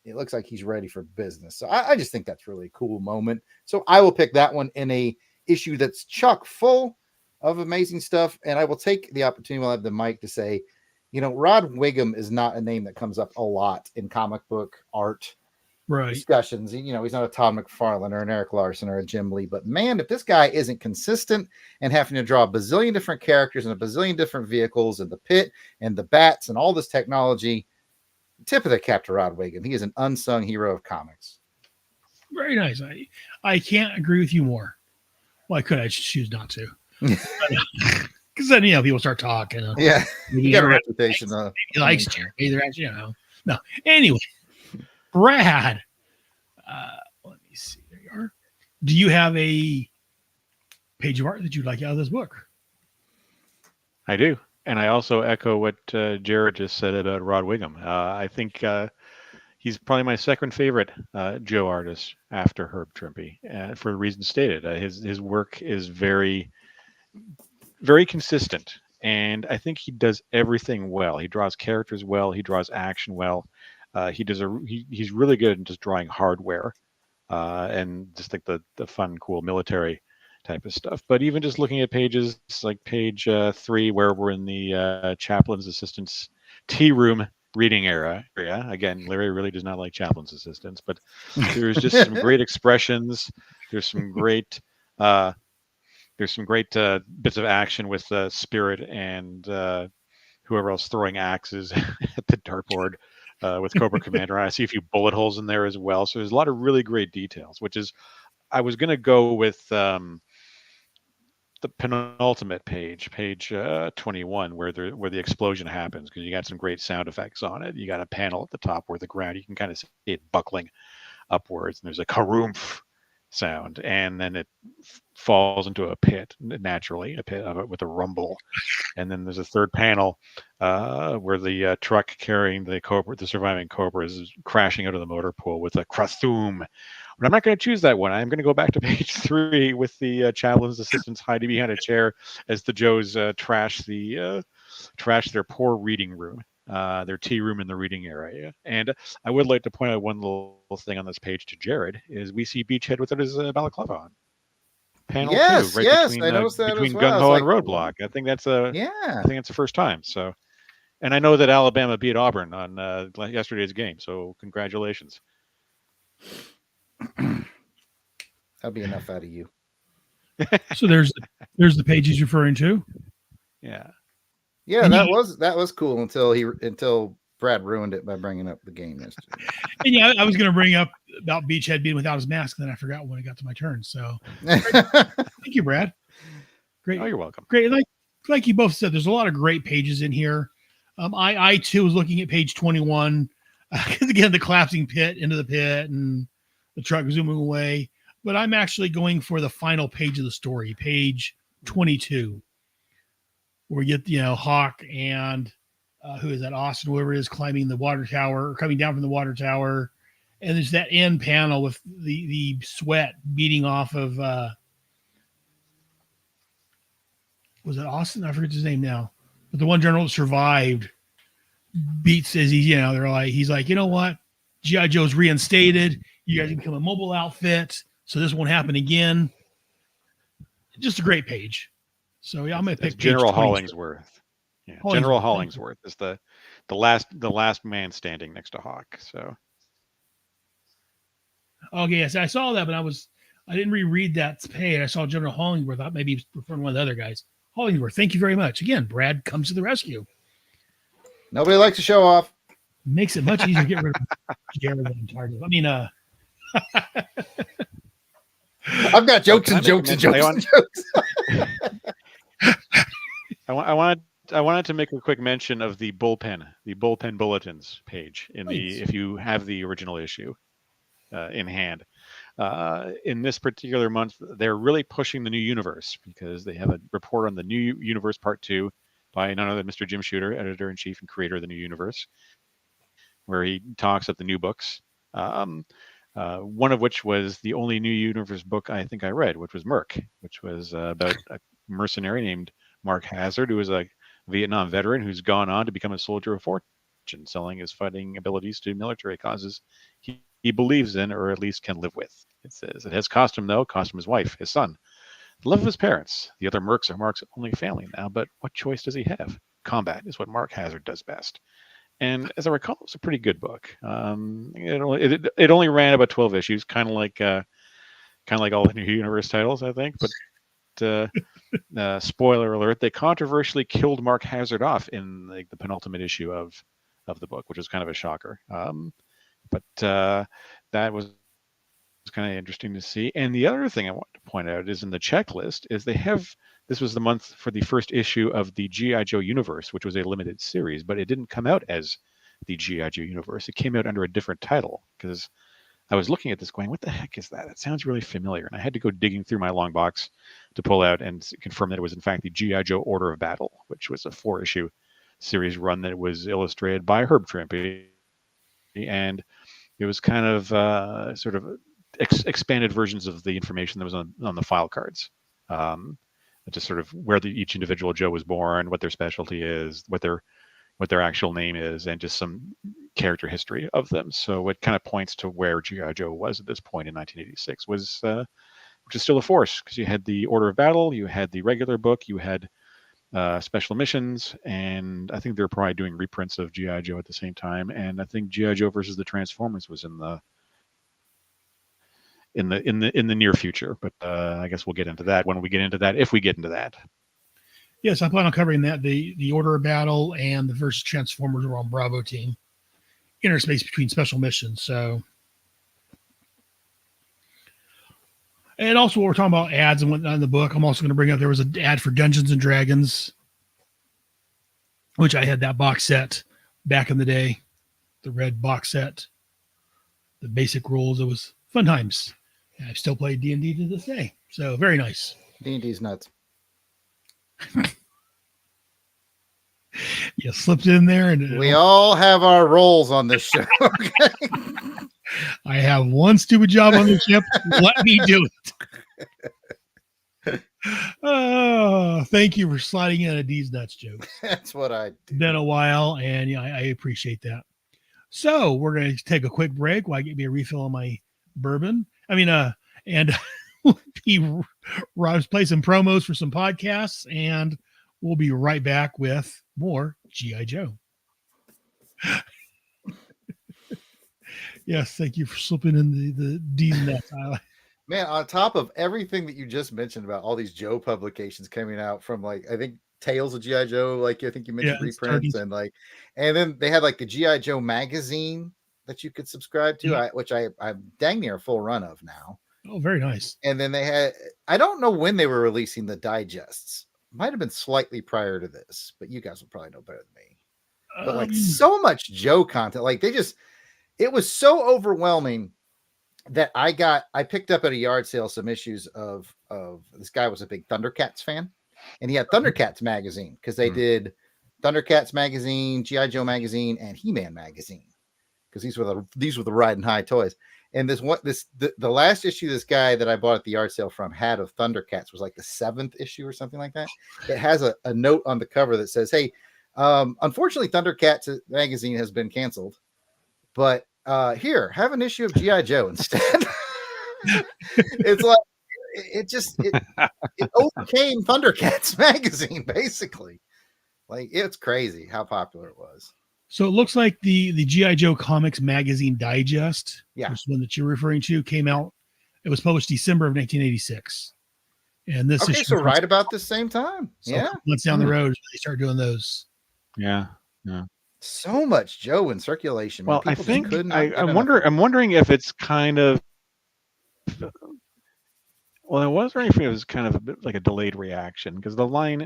S2: it looks like he's ready for business. So I just think that's really a cool moment. So I will pick that one in a issue that's chock full of amazing stuff. And I will take the opportunity while I have the mic to say, Rod Wiggum is not a name that comes up a lot in comic book art discussions. He's not a Todd McFarlane or an Eric Larson or a Jim Lee, but man, if this guy isn't consistent and having to draw a bazillion different characters and a bazillion different vehicles and the pit and the bats and all this technology, tip of the cap to Rod Wiggum. He is an unsung hero of comics.
S1: Very nice. I can't agree with you more. Well, I could. I choose not to. Because then, people start talking.
S2: Yeah. You got a reputation.
S1: He likes Jerry. Either actually, No. Anyway, Brad, let me see. There you are. Do you have a page of art that you'd like out of this book?
S3: I do. And I also echo what Jared just said about Rod Wiggum. I think he's probably my second favorite Joe artist after Herb Trimpe, for the reasons stated. His work is very, very consistent, and I think he does everything well. He draws characters well. He draws action well. He's really good at just drawing hardware, and just like the fun, cool military type of stuff. But even just looking at pages like page 3, where we're in the chaplain's assistant's tea room reading area. Again, Larry really does not like chaplain's assistants, but there's just some great expressions. There's some great bits of action with Spirit and whoever else throwing axes at the dartboard with Cobra Commander. I see a few bullet holes in there as well. So there's a lot of really great details, which is, I was going to go with the penultimate page 21, where the explosion happens, because you got some great sound effects on it. You got a panel at the top where the ground, you can kind of see it buckling upwards, and there's a karoomf sound, and then it falls into a pit naturally, a pit of it with a rumble. And then there's a third panel where the truck carrying the surviving Cobra is crashing out of the motor pool with a krathum. But I'm not going to choose that one. I'm going to go back to page 3 with the chaplain's assistants hiding behind a chair as the Joes trash their poor reading room, their tea room in the reading area. And I would like to point out one little thing on this page to Jared is we see Beachhead without his balaclava on. Panel 2, right between Gung Ho and Roadblock. I think that's the first time. So, and I know that Alabama beat Auburn on yesterday's game. So congratulations.
S2: That'll be enough out of you.
S1: So there's the page he's referring to.
S2: Yeah, that was cool until Brad ruined it by bringing up the game yesterday.
S1: And I was going to bring up about Beachhead being without his mask, and then I forgot when it got to my turn. So thank you, Brad. Great.
S3: Oh, you're welcome.
S1: Great. Like you both said, there's a lot of great pages in here. I too was looking at page 21 because again, the collapsing pit into the pit and the truck zooming away. But I'm actually going for the final page of the story, page 22, where we get Hawk and who is that? Austin, whoever it is, climbing the water tower or coming down from the water tower. And there's that end panel with the sweat beating off of, was it Austin? I forget his name now. But the one general that survived beats as he's like, you know what? G.I. Joe's reinstated. You guys can become a mobile outfit, so this won't happen again. Just a great page. So I'm going to pick
S3: General Hollingsworth. Yeah, General Hollingsworth is the last man standing next to Hawk. So,
S1: okay, yes, I saw that, but I didn't reread that page. I saw General Hollingsworth. I thought maybe he was referring to one of the other guys. Hollingsworth, thank you very much. Again, Brad comes to the rescue.
S2: Nobody likes to show off.
S1: Makes it much easier to get rid of Jared than I'm tired of. I mean,
S2: I've got jokes and jokes and jokes and jokes.
S3: I wanted to make a quick mention of the bullpen bulletins page if you have the original issue in hand. in this particular month, they're really pushing the New Universe because they have a report on the New Universe Part 2 by none other than Mr. Jim Shooter, editor-in-chief and creator of the New Universe, where he talks up the new books. One of which was the only New Universe book I think I read, which was Merc, which was about a mercenary named Mark Hazard, who was a Vietnam veteran who's gone on to become a soldier of fortune, selling his fighting abilities to military causes he believes in, or at least can live with. It says it has cost him, though, cost him his wife, his son, the love of his parents. The other Mercs are Mark's only family now, but what choice does he have? Combat is what Mark Hazard does best. And as I recall, it's a pretty good book. It only ran about 12 issues, kind of like all the New Universe titles, I think. But spoiler alert: they controversially killed Mark Hazard off in the penultimate issue of the book, which was kind of a shocker. But that was kind of interesting to see. And the other thing I want to point out is in the checklist is this was the month for the first issue of the G.I. Joe Universe, which was a limited series, but it didn't come out as the G.I. Joe Universe. It came out under a different title because I was looking at this going, what the heck is that? It sounds really familiar. And I had to go digging through my long box to pull out and confirm that it was in fact the G.I. Joe Order of Battle, which was a 4-issue series run that was illustrated by Herb Trimpe. And it was kind of sort of expanded versions of the information that was on the file cards. Just sort of where each individual Joe was born, what their specialty is, what their actual name is, and just some character history of them. So it kind of points to where G.I. Joe was at this point in 1986, which is still a force, because you had the Order of Battle, you had the regular book, you had special missions, and I think they're probably doing reprints of G.I. Joe at the same time. And I think G.I. Joe versus the Transformers was in the near future, but I guess we'll get into that when we get into that, if we get into that.
S1: Yes, I plan on covering that. The Order of Battle and the versus Transformers were on Bravo team. Interspace between special missions. So, and also we're talking about ads and whatnot in the book. I'm also going to bring up there was an ad for Dungeons and Dragons, which I had that box set back in the day, the red box set, the basic rules. It was fun times. And I've still played D&D to this day. So very nice.
S2: D&D's nuts.
S1: You slipped in there, and
S2: we all have our roles on this show. Okay?
S1: I have one stupid job on the ship. Let me do it. Thank you for sliding in a D's nuts joke.
S2: That's what I do.
S1: Been a while, and yeah, I appreciate that. So we're going to take a quick break while I get me a refill on my bourbon. And Rob's play some promos for some podcasts, and we'll be right back with more G.I. Joe. Yes, thank you for slipping in the D's nuts.
S2: Man, on top of everything that you just mentioned about all these Joe publications coming out from, like, I think Tales of G.I. Joe, like I think you mentioned, reprints, and then they had like the G.I. Joe magazine that you could subscribe to, which I'm dang near a full run of now.
S1: Oh, very nice.
S2: And then they had, I don't know when they were releasing the digests. Might have been slightly prior to this, but you guys will probably know better than me. But like so much Joe content, like it was so overwhelming that I picked up at a yard sale some issues of this guy was a big Thundercats fan, and he had Thundercats magazine because they did Thundercats magazine, G.I. Joe magazine, and He-Man magazine, because these were the riding high toys. And the last issue this guy that I bought at the yard sale from had of Thundercats was like the 7th issue or something like that. It has a note on the cover that says, "Hey, unfortunately, Thundercats magazine has been canceled, but here, have an issue of G.I. Joe instead." It's like it overcame Thundercats magazine, basically. Like, it's crazy how popular it was.
S1: So it looks like the G.I. Joe Comics Magazine Digest,
S2: which
S1: one that you're referring to, came out. It was published December of 1986. And this is
S2: so right about the same time. So
S1: months down the road, they start doing those.
S3: Yeah.
S2: So much Joe in circulation.
S3: Well, I think I'm wondering if it's kind of. Well, I was wondering if it was kind of a bit like a delayed reaction, because the line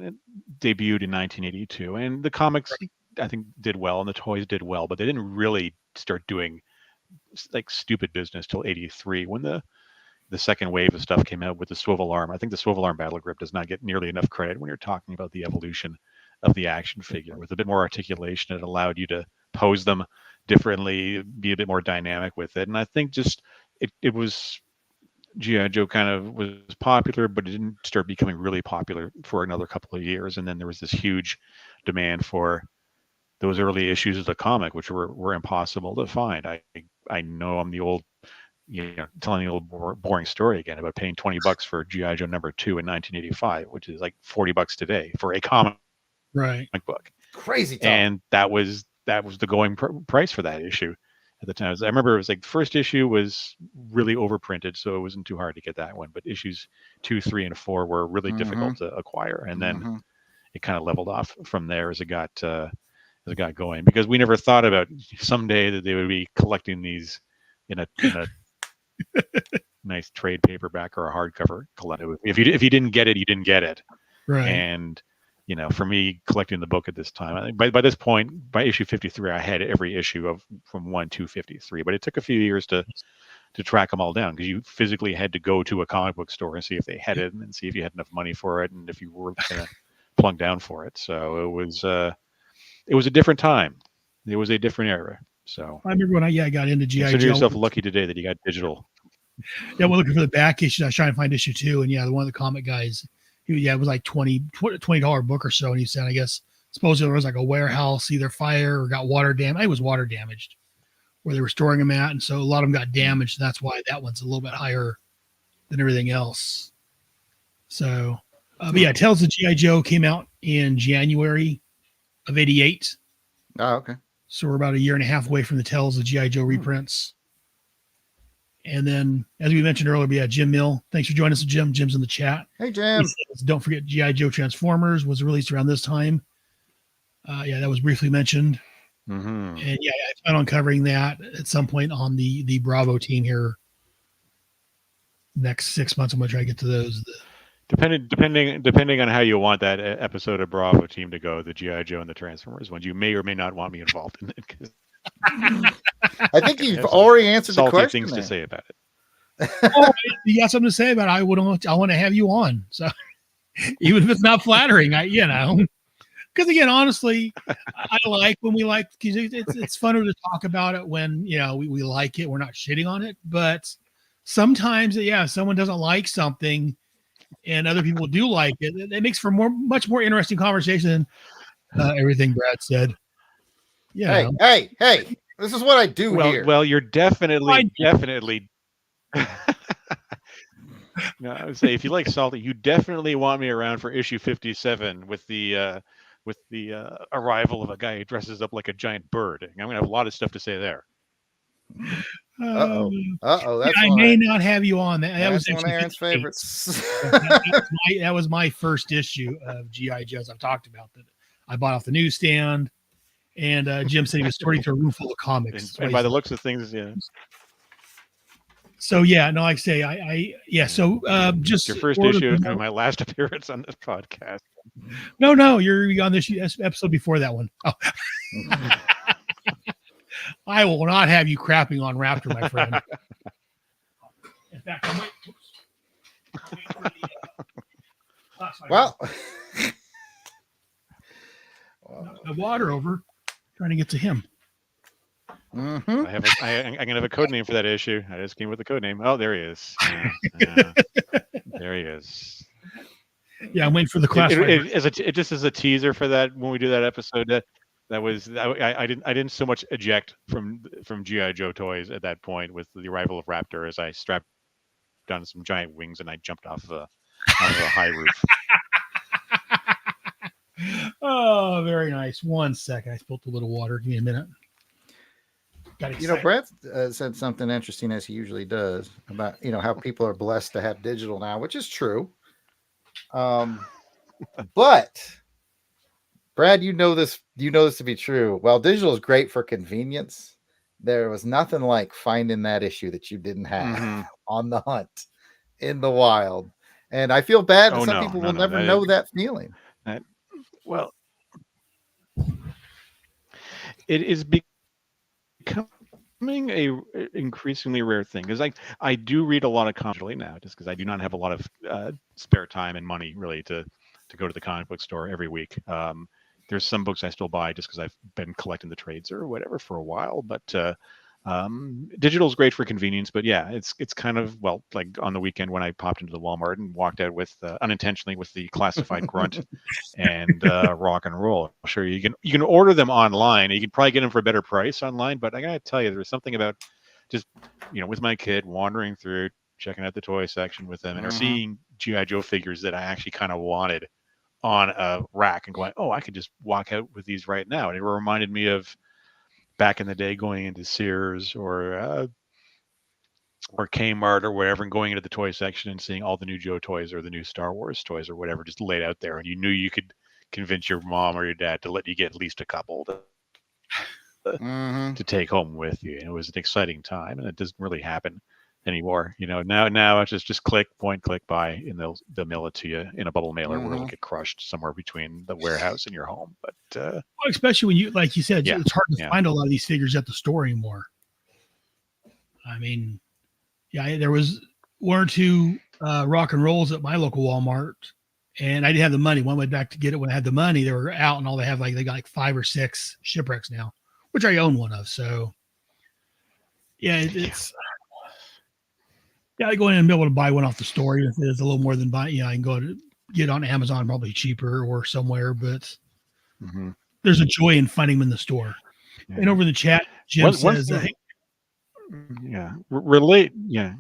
S3: debuted in 1982, and the comics, I think, did well, and the toys did well, but they didn't really start doing like stupid business till 83 when the the second wave of stuff came out with the swivel arm. I think the swivel arm battle grip does not get nearly enough credit when you're talking about the evolution of the action figure. With a bit more articulation, it allowed you to pose them differently, be a bit more dynamic with it. And I think just it was G.I. Joe kind of was popular, but it didn't start becoming really popular for another couple of years. And then there was this huge demand for those early issues of the comic, which were impossible to find. I know I'm the old, telling the old boring story again about paying $20 for G.I. Joe number 2 in 1985, which is like $40 today for a comic book.
S2: Crazy time.
S3: And that was the going price for that issue at the time. I remember it was like the first issue was really overprinted, so it wasn't too hard to get that one. But issues 2, 3, and 4 were really difficult to acquire, and then it kind of leveled off from there as it got going, because we never thought about someday that they would be collecting these in a nice trade paperback or a hardcover collectible. If you didn't get it, you didn't get it.
S1: Right.
S3: And for me, collecting the book at this time, I think by this point, by issue 53, I had every issue from 1 to 53. But it took a few years to track them all down, because you physically had to go to a comic book store and see if they had it, and see if you had enough money for it, and if you were going to plunk down for it. So it was a different time. It was a different era. So
S1: I remember when I got into G.I. Joe.
S3: Consider yourself lucky today that you got digital.
S1: Yeah, we're looking for the back issue. I was trying to find issue 2, and the one of the comic guys, it was like $20 book or so, and he said, I guess supposedly there was like a warehouse, either fire or got water damaged. It was water damaged where they were storing them at, and so a lot of them got damaged. And that's why that one's a little bit higher than everything else. So, but Tales of G.I. Joe came out in January of '88.
S2: Oh, okay.
S1: So we're about a year and a half away from the Tales of G.I. Joe reprints. And then, as we mentioned earlier, we had Jim Mill. Thanks for joining us, Jim. Jim's in the chat.
S2: Hey, Jim.
S1: Says, don't forget G.I. Joe Transformers was released around this time. That was briefly mentioned.
S3: Mm-hmm.
S1: And I plan on covering that at some point on the Bravo team here. Next 6 months, I'm going to try to get to those.
S3: Depending on how you want that episode of Bravo team to go, the G.I. Joe and the Transformers ones, you may or may not want me involved in it.
S2: I think you've already answered the question.
S3: Things to say about it.
S1: You got something to say about it? I want to have you on. So even if it's not flattering, because again, honestly, I like when we like, because it's funner to talk about it when we like it. We're not shitting on it, but sometimes someone doesn't like something and other people do like it. It makes for much more interesting conversation than everything Brad said. Yeah.
S2: Hey! This is what I do here.
S3: Well, you're definitely. No, I would say if you like Salty, you definitely want me around for issue 57 with the arrival of a guy who dresses up like a giant bird. I'm gonna have a lot of stuff to say there.
S2: Uh-oh.
S1: I may not have you on. That was
S2: one of Aaron's favorites.
S1: that was my first issue of G.I. Joe. I've talked about that. I bought off the newsstand, and Jim said he was sorting through a room full of comics.
S3: And by the looks of things,
S1: So like I say, So just
S3: your first issue and my last appearance on this podcast.
S1: No, you're on this episode before that one. Oh. I will not have you crapping on Raptor, my friend. In fact, I'm waiting for the water over, trying to get to him.
S2: Mm-hmm.
S3: I'm gonna have a code name for that issue. I just came with the code name. Oh, there he is. There he is.
S1: Yeah, I'm waiting for the class.
S3: It just as a teaser for that when we do that episode. I didn't so much eject from G.I. Joe toys at that point with the arrival of Raptor as I strapped down some giant wings and I jumped off of a high roof.
S1: Oh, very nice. 1 second. I spilled a little water. Give me a minute.
S2: Brett said something interesting, as he usually does, about how people are blessed to have digital now, which is true. But Brad, you know this to be true. While digital is great for convenience, there was nothing like finding that issue that you didn't have on the hunt in the wild. And I feel bad that some people will never know that feeling.
S3: It is become a increasingly rare thing because I do read a lot of comics now, just because I do not have a lot of spare time and money really to go to the comic book store every week. There's some books I still buy just because I've been collecting the trades or whatever for a while, but digital is great for convenience. But yeah, it's kind of, well, like on the weekend when I popped into the Walmart and walked out with unintentionally with the classified Grunt and Rock and Roll. Sure, you can order them online. You can probably get them for a better price online, but I gotta tell you, there's something about just with my kid wandering through, checking out the toy section with them, and seeing G.I. Joe figures that I actually kind of wanted on a rack and going, oh, I could just walk out with these right now. And it reminded me of back in the day going into Sears or Kmart or whatever and going into the toy section and seeing all the new Joe toys or the new Star Wars toys or whatever just laid out there. And you knew you could convince your mom or your dad to let you get at least a couple to take home with you. And it was an exciting time, and it doesn't really happen anymore. Now it's just click, point, click, buy, and they'll mail it to you in a bubble mailer where it'll get crushed somewhere between the warehouse and your home. But
S1: especially when like you said, it's hard to find a lot of these figures at the store anymore. I mean, there was one or two Rock and Rolls at my local Walmart, and I didn't have the money. One went back to get it when I had the money. They were out, and all they got like 5 or 6 shipwrecks now, which I own one of. So it's. Yeah, I go in and be able to buy one off the store. If it's a little more than buying, I can go to get on Amazon, probably cheaper or somewhere. But there's a joy in finding them in the store. Yeah. And over in the chat, Jim says,
S3: relate. Yeah,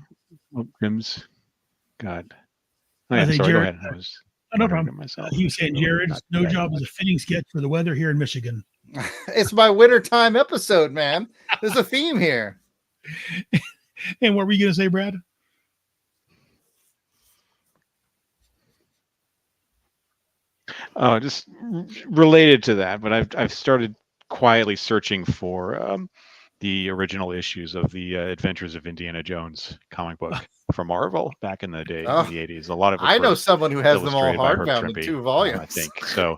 S3: Jim's God. Oh, yeah, sorry,
S1: Jared,
S3: go ahead.
S1: no problem. He was saying, Jared's no job is a fitting sketch for the weather here in Michigan.
S2: It's my wintertime episode, man. There's a theme here.
S1: And what were you going to say, Brad?
S3: Just related to that, but I've started quietly searching for the original issues of the Adventures of Indiana Jones comic book from Marvel back in the day, in the 80s. A lot of
S2: I know someone who has them all hardbound in 2 volumes.
S3: I think so.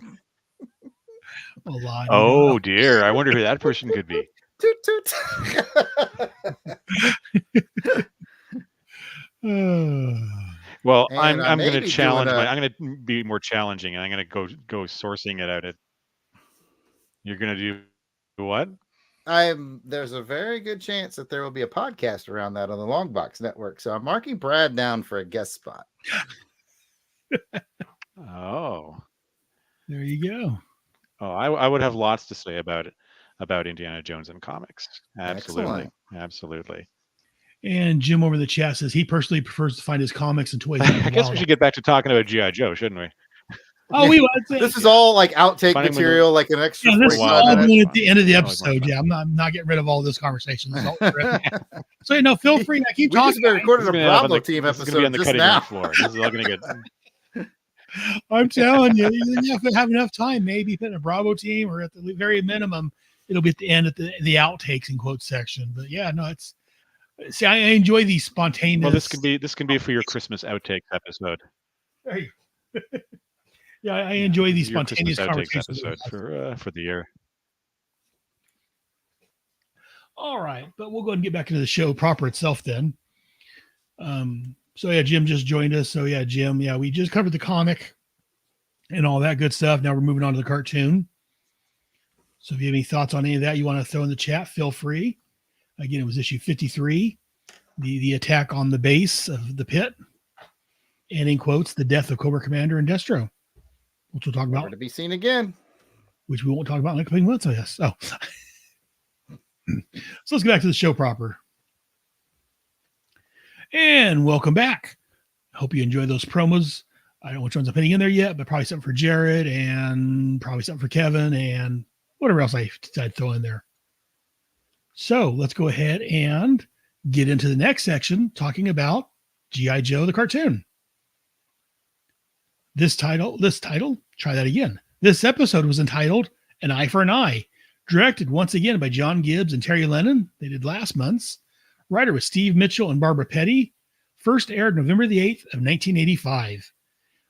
S1: A lot.
S3: Oh dear, I wonder who that person could be.
S2: Toot toot.
S3: Well, I'm going to challenge. I'm going to be more challenging, and I'm going to go sourcing it out. You're going to do what?
S2: There's a very good chance that there will be a podcast around that on the Longbox Network. So I'm marking Brad down for a guest spot.
S3: Oh,
S1: there you go.
S3: Oh, I would have lots to say about Indiana Jones and comics. Absolutely. Absolutely.
S1: And Jim over the chat says he personally prefers to find his comics and toys.
S3: I guess we should get back to talking about G.I. Joe, shouldn't we?
S1: Oh, we would.
S2: This is all like outtake material, like an extra.
S1: This is all going at the end of the episode. Yeah, I'm not getting rid of all this conversation. So feel free. I keep talking.
S2: We just recorded a Bravo team episode
S3: on the cutting room floor. This is all going to get.
S1: I'm telling you, if we have enough time, maybe put in a Bravo team, or at the very minimum, it'll be at the end at the outtakes and quote section. But yeah, no, it's. See, I enjoy these spontaneous.
S3: Well, this can be for your Christmas outtakes episode.
S1: Yeah, I enjoy these spontaneous conversations
S3: episode for the year.
S1: All right, but we'll go ahead and get back into the show proper itself then. So yeah, Jim just joined us. So yeah, Jim, we just covered the comic and all that good stuff. Now we're moving on to the cartoon. So if you have any thoughts on any of that you want to throw in the chat, feel free. Again, it was issue 53, the attack on the base of the pit, and in quotes, the death of Cobra Commander and Destro, which we'll talk about.
S2: To be seen again.
S1: Which we won't talk about in the coming months, I guess. Oh. So let's get back to the show proper. And welcome back. I hope you enjoy those promos. I don't know which ones I'm putting in there yet, but probably something for Jared and probably something for Kevin and whatever else I decide to throw in there. So let's go ahead and get into the next section talking about G.I. Joe, the cartoon. This episode was entitled An Eye for an Eye, directed once again by John Gibbs and Terry Lennon. They did last month's. Writer was Steve Mitchell and Barbara Petty. First aired November the 8th of 1985.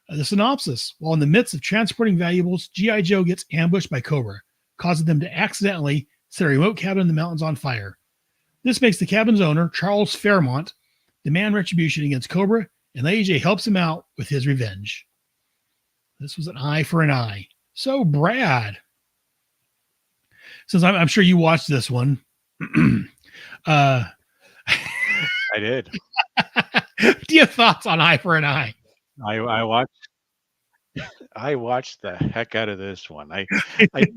S1: The synopsis: while in the midst of transporting valuables, G.I. Joe gets ambushed by Cobra, causing them to accidentally set a remote cabin in the mountains on fire. This makes the cabin's owner, Charles Fairmont, demand retribution against Cobra, and Lady J helps him out with his revenge. This was an eye for an eye. So, Brad, since I'm sure you watched this one,
S3: I did.
S1: do you have thoughts on Eye for an Eye?
S3: I watched the heck out of this one. I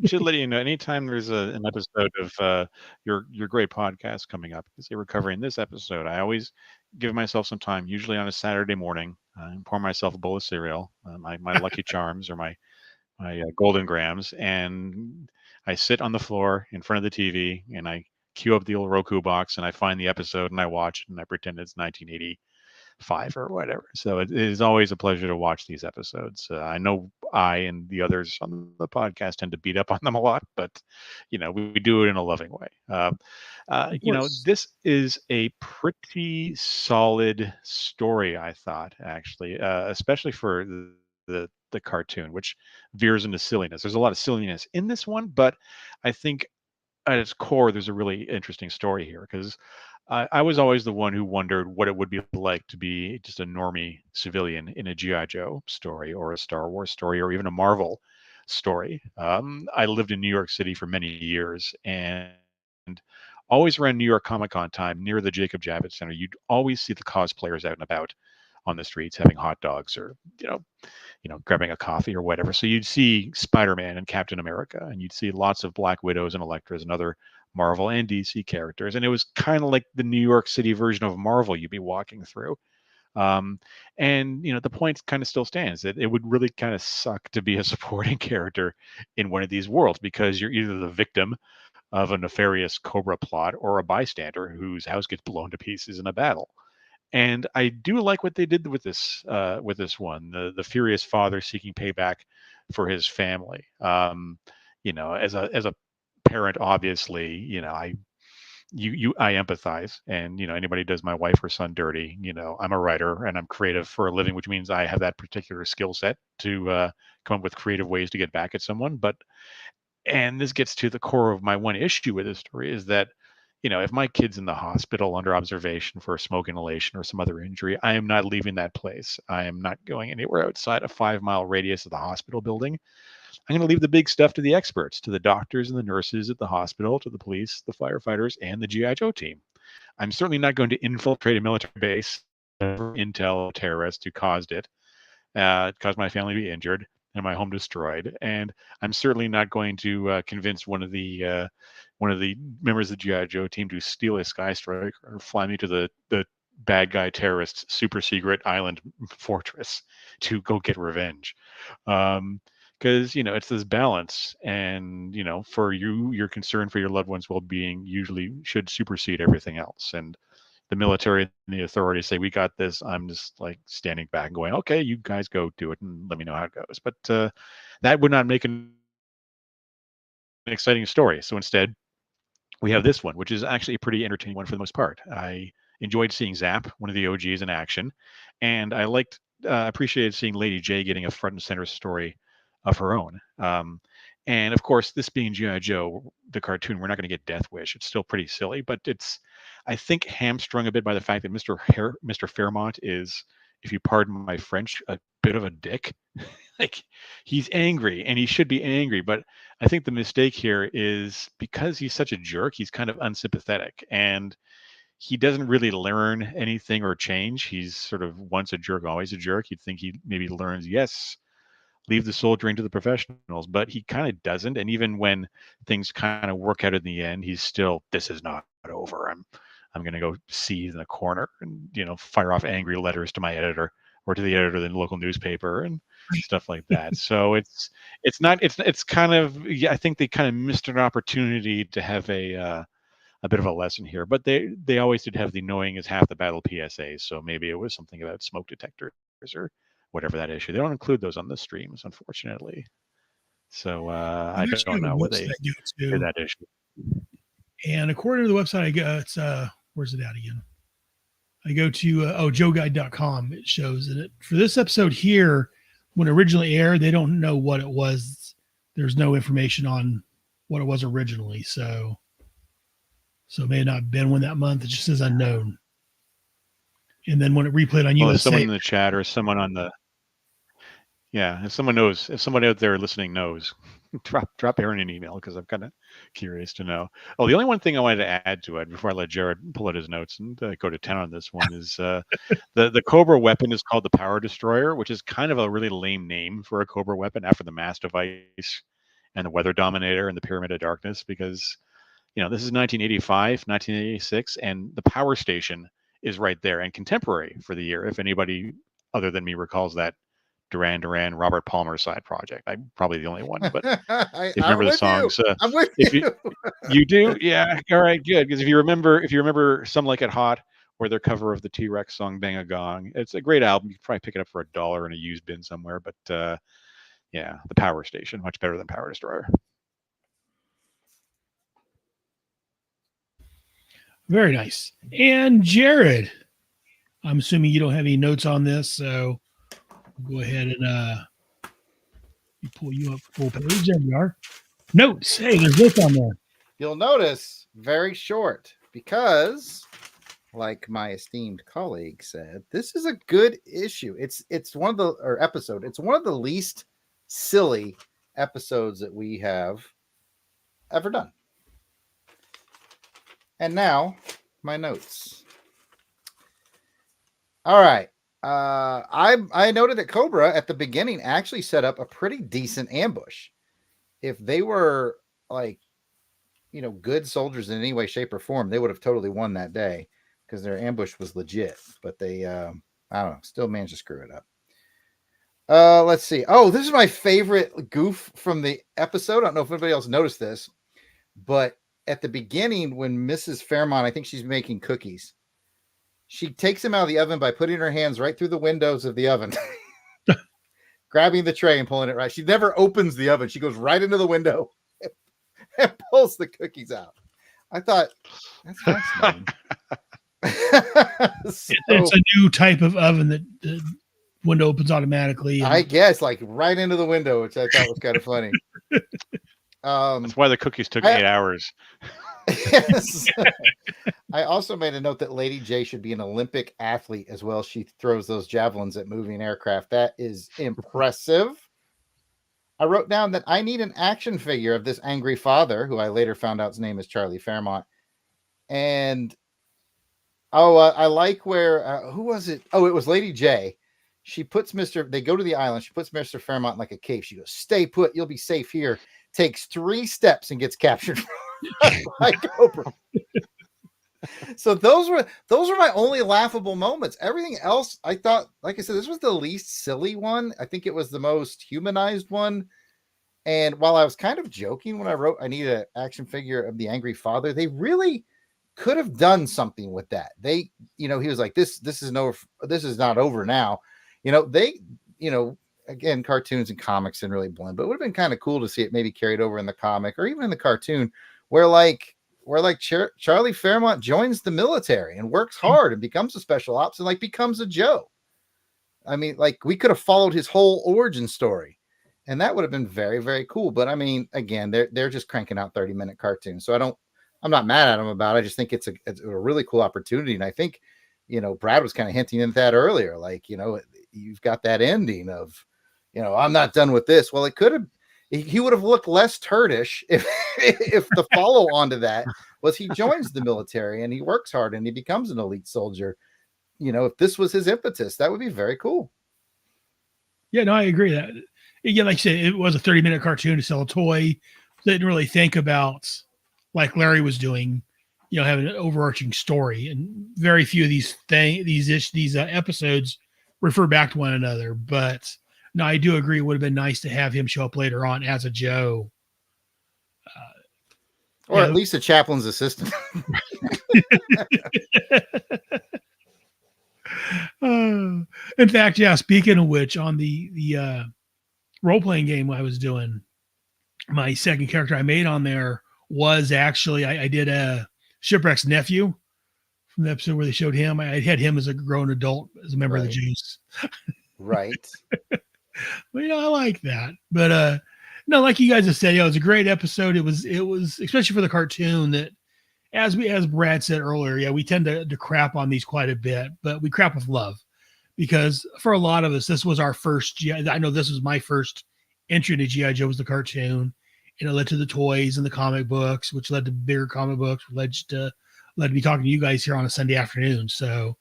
S3: should let you know, anytime there's an episode of your great podcast coming up, because they were covering this episode, I always give myself some time, usually on a Saturday morning, and pour myself a bowl of cereal, my Lucky Charms or my Golden Grams, and I sit on the floor in front of the TV and I queue up the old Roku box and I find the episode and I watch it and I pretend it's 1985 or whatever. So it is always a pleasure to watch these episodes. I know I and the others on the podcast tend to beat up on them a lot, but we do it in a loving way. This is a pretty solid story, I thought, actually, especially for the cartoon, which veers into silliness. There's a lot of silliness in this one, but I think at its core, there's a really interesting story here, because I was always the one who wondered what it would be like to be just a normie civilian in a G.I. Joe story or a Star Wars story or even a Marvel story. I lived in New York City for many years, and always around New York Comic Con time, near the Jacob Javits Center, you'd always see the cosplayers out and about on the streets having hot dogs or grabbing a coffee or whatever. So you'd see Spider-Man and Captain America, and you'd see lots of Black Widows and Electras and other Marvel and DC characters. And it was kind of like the New York City version of Marvel you'd be walking through. And the point kind of still stands that it would really kind of suck to be a supporting character in one of these worlds, because you're either the victim of a nefarious Cobra plot or a bystander whose house gets blown to pieces in a battle. And I do like what they did with this one, the furious father seeking payback for his family. As a parent, obviously, I empathize, and anybody does my wife or son dirty. I'm a writer and I'm creative for a living, which means I have that particular skill set to come up with creative ways to get back at someone. And this gets to the core of my one issue with this story, is that if my kid's in the hospital under observation for a smoke inhalation or some other injury, I am not leaving that place. I am not going anywhere outside a 5-mile radius of the hospital building. I'm going to leave the big stuff to the experts, to the doctors and the nurses at the hospital, to the police, the firefighters, and the G.I. Joe team. I'm certainly not going to infiltrate a military base, intel terrorist who caused it, caused my family to be injured and my home destroyed. And I'm certainly not going to convince one of the members of the G.I. Joe team to steal a Sky Strike or fly me to the bad guy terrorist's super secret island fortress to go get revenge. Because it's this balance, and for your concern for your loved one's well-being usually should supersede everything else. And the military and the authorities say, we got this. I'm just like standing back and going, okay, you guys go do it and let me know how it goes. But that would not make an exciting story. So instead, we have this one, which is actually a pretty entertaining one for the most part. I enjoyed seeing Zap, one of the OGs, in action, and I appreciated seeing Lady J getting a front and center story of her own. And of course, this being G.I. Joe, the cartoon, we're not going to get Death Wish. It's still pretty silly, but it's, I think, hamstrung a bit by the fact that Mr. Fairmont is, if you pardon my French, a bit of a dick. Like, he's angry, and he should be angry, but I think the mistake here is because he's such a jerk, he's kind of unsympathetic, and he doesn't really learn anything or change. He's sort of once a jerk, always a jerk. You'd think he maybe learns, yes, leave the soldiering to the professionals, but he kind of doesn't. And even when things kind of work out in the end, he's still, this is not over. I'm going to go seethe in a corner and, fire off angry letters to my editor or to the editor of the local newspaper and stuff like that. So it's kind of, I think they kind of missed an opportunity to have a bit of a lesson here, but they always did have the knowing is half the battle PSA. So maybe it was something about smoke detectors or whatever that issue. They don't include those on the streams, unfortunately. So I don't know where they did that issue.
S1: And according to the website, I go, it's where's it at again? I go to joeguide.com. It shows that for this episode here, when it originally aired, they don't know what it was. There's no information on what it was originally. So So it may not have been one that month. It just says unknown. And then when it replayed on
S3: Well,
S1: USA,
S3: if someone in the chat or someone on the if someone knows, if someone out there listening knows, drop Aaron an email because I'm kind of curious to know. Oh, the only one thing I wanted to add to it before I let Jared pull out his notes and go to 10 on this one is the Cobra weapon is called the Power Destroyer, which is kind of a really lame name for a Cobra weapon after the Mass Device and the Weather Dominator and the Pyramid of Darkness, because this is 1985, 1986, and the Power Station is right there and contemporary for the year. If anybody other than me recalls that Duran Duran, Robert Palmer side project. I'm probably the only one, but if you remember the songs,
S2: I'm with
S3: if
S2: you.
S3: You do, yeah, all right, good. Because if you remember Some Like It Hot, or their cover of the T-Rex song "Bang a Gong," it's a great album. You can probably pick it up for $1 in a used bin somewhere. But yeah, the Power Station, much better than Power Destroyer.
S1: Very nice. And Jared, I'm assuming you don't have any notes on this, so go ahead and pull you up full page. There we are. Notes. Hey, there's notes on there.
S2: You'll notice very short because, like my esteemed colleague said, this is a good issue. It's one of the episode. It's one of the least silly episodes that we have ever done. And now my notes. All right. I noted that Cobra at the beginning actually set up a pretty decent ambush. If they were good soldiers in any way, shape, or form, they would have totally won that day because their ambush was legit. But they, I don't know, still managed to screw it up. Let's see. Oh, this is my favorite goof from the episode. I don't know if anybody else noticed this, but at the beginning, when Mrs. Fairmont, I think she's making cookies, she takes them out of the oven by putting her hands right through the windows of the oven, grabbing the tray and pulling it right. She never opens the oven. She goes right into the window and pulls the cookies out. I thought, that's fascinating.
S1: It's a new type of oven that the window opens automatically.
S2: I guess, like right into the window, which I thought was kind of funny.
S3: That's why the cookies took 8 hours.
S2: Yes. I also made a note that Lady J should be an Olympic athlete as well. She throws those javelins at moving aircraft. That is impressive. I wrote down that I need an action figure of this angry father, who I later found out his name is Charlie Fairmont. And I like where who was it? Oh, it was Lady J. She puts they go to the island. She puts Mr. Fairmont in like a cave. She goes, "Stay put. You'll be safe here." Takes 3 steps and gets captured by Cobra. So those were my only laughable moments. Everything else, I thought, like I said, this was the least silly one. I think it was the most humanized one. And while I was kind of joking when I wrote I need an action figure of the angry father, they really could have done something with that. They, he was like, this is not over now. Again, cartoons and comics didn't really blend, but it would have been kind of cool to see it maybe carried over in the comic or even in the cartoon where Charlie Fairmont joins the military and works hard and becomes a special ops and becomes a Joe. I mean, we could have followed his whole origin story and that would have been very, very cool. But I mean, again, they're just cranking out 30-minute cartoons. So I'm not mad at them about it. I just think it's a really cool opportunity. And I think, Brad was kind of hinting at that earlier. You've got that ending of, I'm not done with this. Well, he would have looked less turdish if the follow on to that was he joins the military and he works hard and he becomes an elite soldier. If this was his impetus, that would be very cool.
S1: Yeah, no, I agree that. Again, like you said, it was a 30-minute cartoon to sell a toy. They didn't really think about, like Larry was doing, having an overarching story. And very few of these episodes refer back to one another. But no, I do agree. It would have been nice to have him show up later on as a Joe.
S2: Or at least a chaplain's assistant.
S1: In fact, yeah, speaking of which, on the role-playing game I was doing, my second character I made on there was actually, I did a Shipwreck's nephew from the episode where they showed him. I had him as a grown adult, as a member of the Juice.
S2: Right.
S1: But, I like that. But, no, like you guys have said, it was a great episode. It was, especially for the cartoon, that as Brad said earlier, yeah, we tend to crap on these quite a bit, but we crap with love because for a lot of us, this was our first. I know this was my first entry into GI Joe was the cartoon, and it led to the toys and the comic books, which led to bigger comic books, led to me talking to you guys here on a Sunday afternoon. So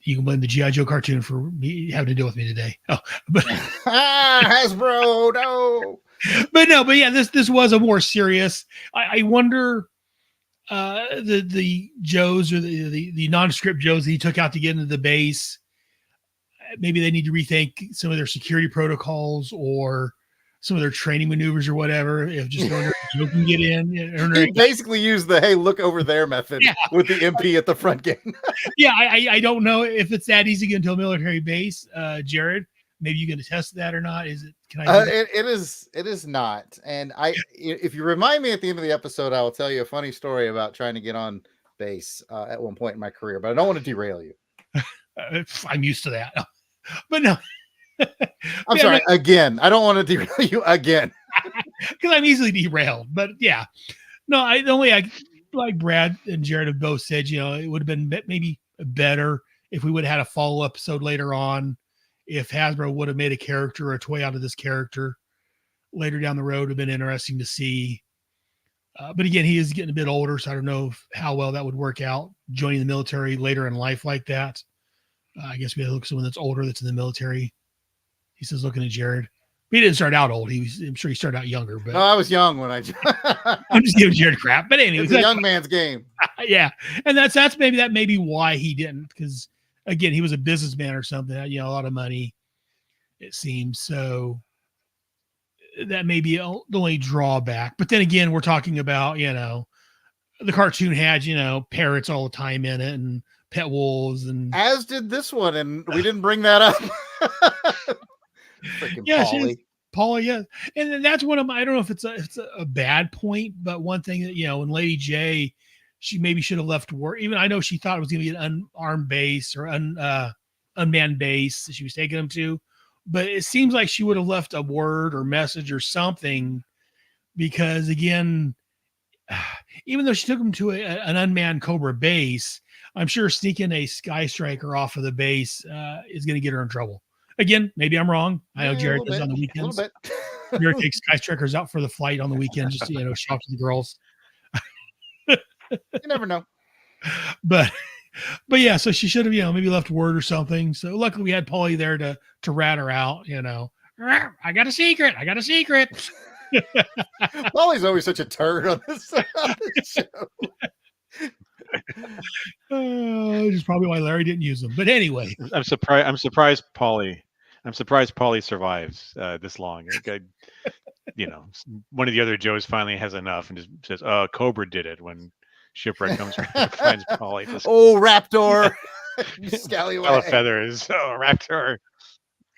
S1: you can blame the GI Joe cartoon for me having to deal with me today. Oh, but
S2: Hasbro, no.
S1: But yeah, this was a more serious. I wonder the Joes or the nondescript Joes that he took out to get into the base. Maybe they need to rethink some of their security protocols or some of their training maneuvers or whatever. If just Joe can get in,
S2: He basically used the "hey, look over there" method with the MP at the front gate.
S1: Yeah, I don't know if it's that easy to get into a military base, Jared. Maybe you can attest to that or not. Is it? Can I?
S2: It is not. And if you remind me at the end of the episode, I will tell you a funny story about trying to get on base at one point in my career. But I don't want to derail you.
S1: I'm used to that. But no.
S2: I'm sorry. Again, I don't want to derail you again
S1: because I'm easily derailed. But yeah, no. Like Brad and Jared have both said, it would have been maybe better if we would have had a follow episode later on. If Hasbro would have made a character or a toy out of this character later down the road, would have been interesting to see. But again, he is getting a bit older, so I don't know how well that would work out joining the military later in life like that. I guess we have to look at someone that's older that's in the military. He says, looking at Jared. He didn't start out old. I'm sure he started out younger. But
S2: no, I was young when I.
S1: I'm just giving Jared crap. But anyway,
S2: it's a young man's game.
S1: Yeah, and that's maybe why he didn't, because again, he was a businessman or something. A lot of money, it seems. So that may be the only drawback. But then again, we're talking about the cartoon had parrots all the time in it and pet wolves, and
S2: as did this one, and we didn't bring that up. Freaking
S1: Paulie, yeah, and then that's one of my. I don't know if it's a bad point, but one thing that when Lady J, she maybe should have left work. Even I know she thought it was going to be an unarmed base or unmanned base that she was taking them to, but it seems like she would have left a word or message or something, because again, even though she took them to an unmanned Cobra base, I'm sure sneaking a Sky Striker off of the base is going to get her in trouble. Again, maybe I'm wrong. I know Jared does on the weekends. Jared takes Sky Strikers out for the flight on the weekend just to show off to the girls.
S2: You never know.
S1: But yeah, so she should have maybe left word or something. So luckily we had Paulie there to rat her out. I got a secret.
S2: Paulie's always such a turd on this show.
S1: Which is probably why Larry didn't use them. But anyway,
S3: I'm surprised Paulie survives this long. One of the other Joes finally has enough and just says, Cobra did it, when Shipwreck comes around and finds Paulie.
S2: Raptor. Scallywag.
S3: Feathers. Raptor.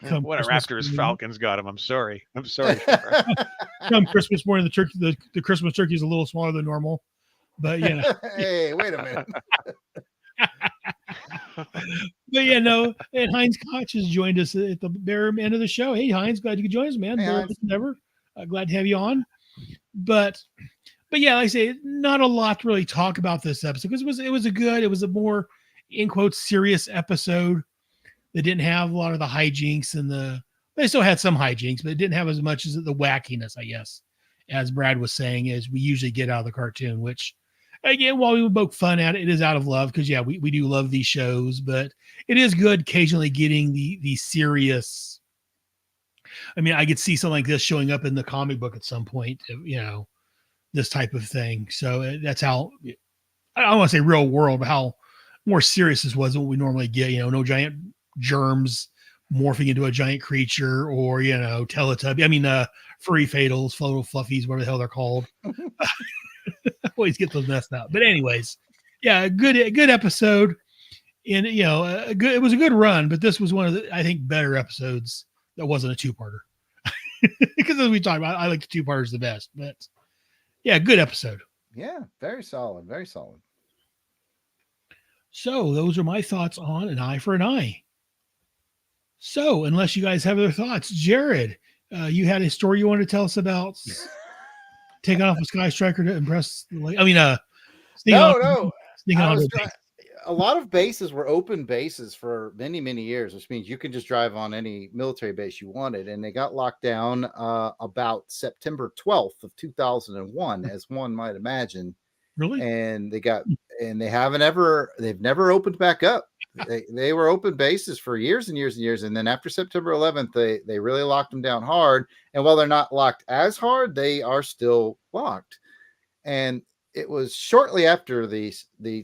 S3: What a Raptor's Falcons got him. I'm sorry.
S1: Come Christmas morning, the Christmas turkey is a little smaller than normal. But
S2: hey, wait a minute.
S1: But and Heinz Koch has joined us at the very end of the show. Hey Heinz, glad you could join us, man.
S2: Hey,
S1: never glad to have you on. But yeah, like I say, not a lot to really talk about this episode, because it was a more in quotes serious episode that didn't have a lot of the hijinks and they still had some hijinks, but it didn't have as much as the wackiness, I guess, as Brad was saying, as we usually get out of the cartoon, which again, while we would poke fun at it, it is out of love, because we do love these shows, but it is good occasionally getting the serious. I mean, I could see something like this showing up in the comic book at some point, this type of thing. So that's how, I don't want to say real world, but how more serious this was than what we normally get. No giant germs morphing into a giant creature, or Teletubby. I mean, furry fatals, little fluffies, whatever the hell they're called. Always get those messed up. But anyways, yeah, good episode. And it was a good run, but this was one of the, I think, better episodes that wasn't a two-parter. Because as we talked about, I like the two-parters the best. But yeah, good episode.
S2: Yeah, very solid, very solid.
S1: So those are my thoughts on An Eye for an Eye. So unless you guys have other thoughts, Jared, you had a story you wanted to tell us about taking off a Sky Striker to impress.
S2: No.
S1: Sneaking
S2: I
S1: onto
S2: was
S1: a
S2: try-
S1: base.
S2: a lot of bases were open bases for many, many years, which means you could just drive on any military base you wanted. And they got locked down about September 12th of 2001, as one might imagine.
S1: Really?
S2: And they've never opened back up. They were open bases for years and years and years. And then after September 11th, they really locked them down hard. And while they're not locked as hard, they are still locked. And it was shortly after the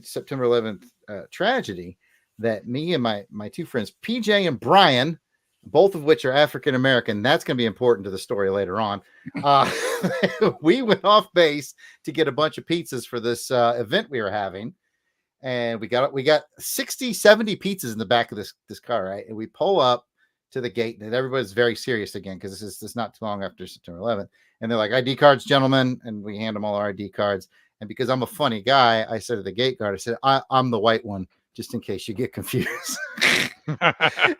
S2: September 11th tragedy that me and my two friends, PJ and Brian, both of which are African American, that's going to be important to the story later on. We went off base to get a bunch of pizzas for this event we were having. And we got 60, 70 pizzas in the back of this car, right? And we pull up to the gate, and everybody's very serious again because this is not too long after September 11th. And they're like, ID cards, gentlemen. And we hand them all our ID cards. And because I'm a funny guy, I said to the gate guard, I said, I'm the white one, just in case you get confused. And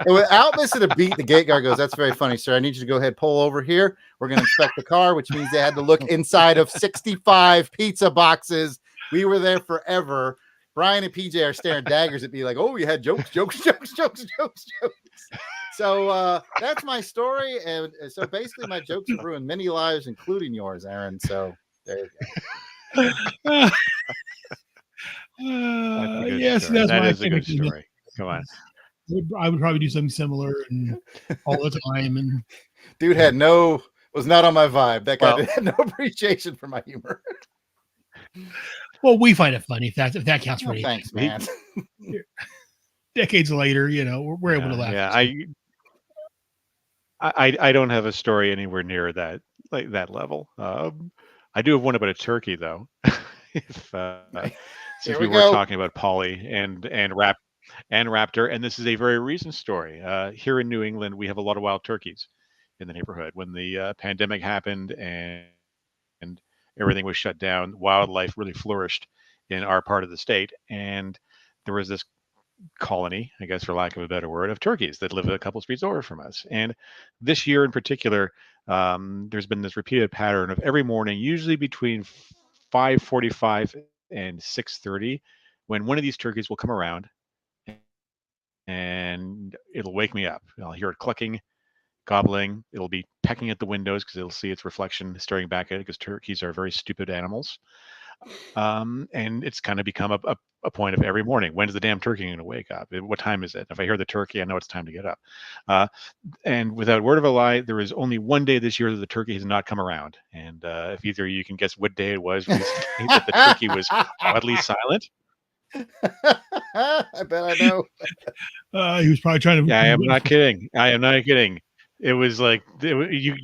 S2: without missing a beat, the gate guard goes, that's very funny, sir. I need you to go ahead, pull over here. We're going to inspect the car, which means they had to look inside of 65 pizza boxes. We were there forever. Brian and PJ are staring daggers at me like, oh, you had jokes. So that's my story. And so basically my jokes have ruined many lives, including yours, Aaron. So there you go.
S1: Yes,
S3: story.
S1: that's
S3: That
S1: my
S3: is a good
S1: opinion.
S3: story. Come on.
S1: I would probably do something similar and all the time. And
S2: dude was not on my vibe. That guy had no appreciation for my humor.
S1: Well, we find it funny if that counts for anything.
S2: Thanks, man.
S1: Decades later, we're able to laugh.
S3: Yeah, I don't have a story anywhere near that level. I do have one about a turkey though. Since we were talking about Polly and Raptor, and this is a very recent story. Here in New England, we have a lot of wild turkeys in the neighborhood. When the pandemic happened and everything was shut down, wildlife really flourished in our part of the state, and there was this colony, I guess for lack of a better word, of turkeys that live a couple streets over from us. And this year in particular, there's been this repeated pattern of every morning, usually between 5:45 and 6:30, when one of these turkeys will come around and it'll wake me up. I'll hear it clucking, gobbling. It'll be pecking at the windows because it'll see its reflection staring back at it, because turkeys are very stupid animals. And it's kind of become a point of every morning. When is the damn turkey going to wake up? What time is it? If I hear the turkey, I know it's time to get up. And without a word of a lie, there is only one day this year that the turkey has not come around. And if either of you can guess what day it was recently that the turkey was oddly silent.
S2: I bet I know.
S1: He was probably trying to.
S3: Yeah, I am not kidding. It was like you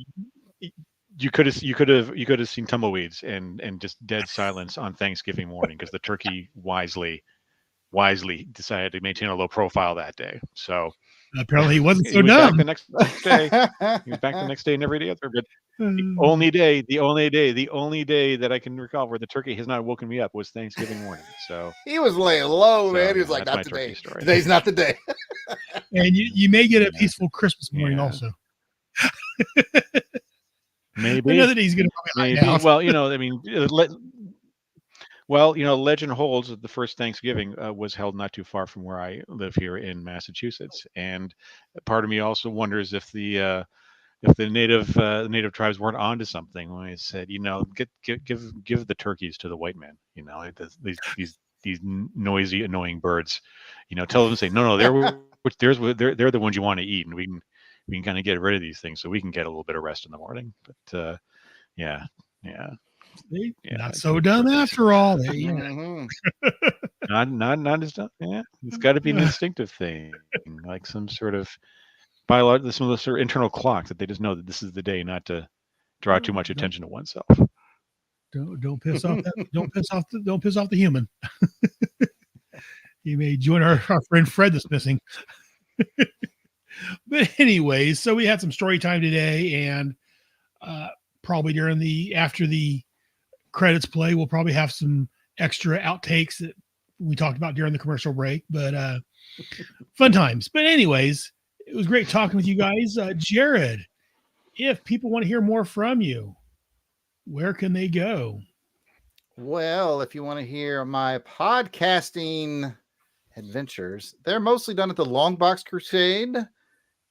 S3: could have seen tumbleweeds and just dead silence on Thanksgiving morning, because the turkey wisely decided to maintain a low profile that day. So
S1: apparently he wasn't so
S3: he was
S1: dumb.
S3: back the next day. He was back the next day and every day other. But the only day that I can recall where the turkey has not woken me up was Thanksgiving morning. So
S2: he was laying low, man. He was like, "Not today. Today's not the day."
S1: And you may get a peaceful Christmas morning also.
S3: Maybe
S1: another day he's going to
S3: maybe. Well, I mean, legend holds that the first Thanksgiving was held not too far from where I live here in Massachusetts, and part of me also wonders if the native tribes weren't onto something when I said, give the turkeys to the white man. These noisy, annoying birds. Tell them to say no. They're the ones you want to eat, and we can kind of get rid of these things so we can get a little bit of rest in the morning. But yeah.
S1: Not so dumb after all.
S3: Not as dumb. Yeah, it's got to be an instinctive thing, like some sort of biological, some sort of internal clock that they just know that this is the day not to draw too much attention to oneself.
S1: Don't piss off that. Don't piss off the human. You may join our friend Fred that's missing. But anyways, so we had some story time today, and probably after the credits play, we'll probably have some extra outtakes that we talked about during the commercial break. But fun times. But anyways, it was great talking with you guys. Jared, if people want to hear more from you, where can they go?
S2: Well, if you want to hear my podcasting adventures, they're mostly done at the Longbox Crusade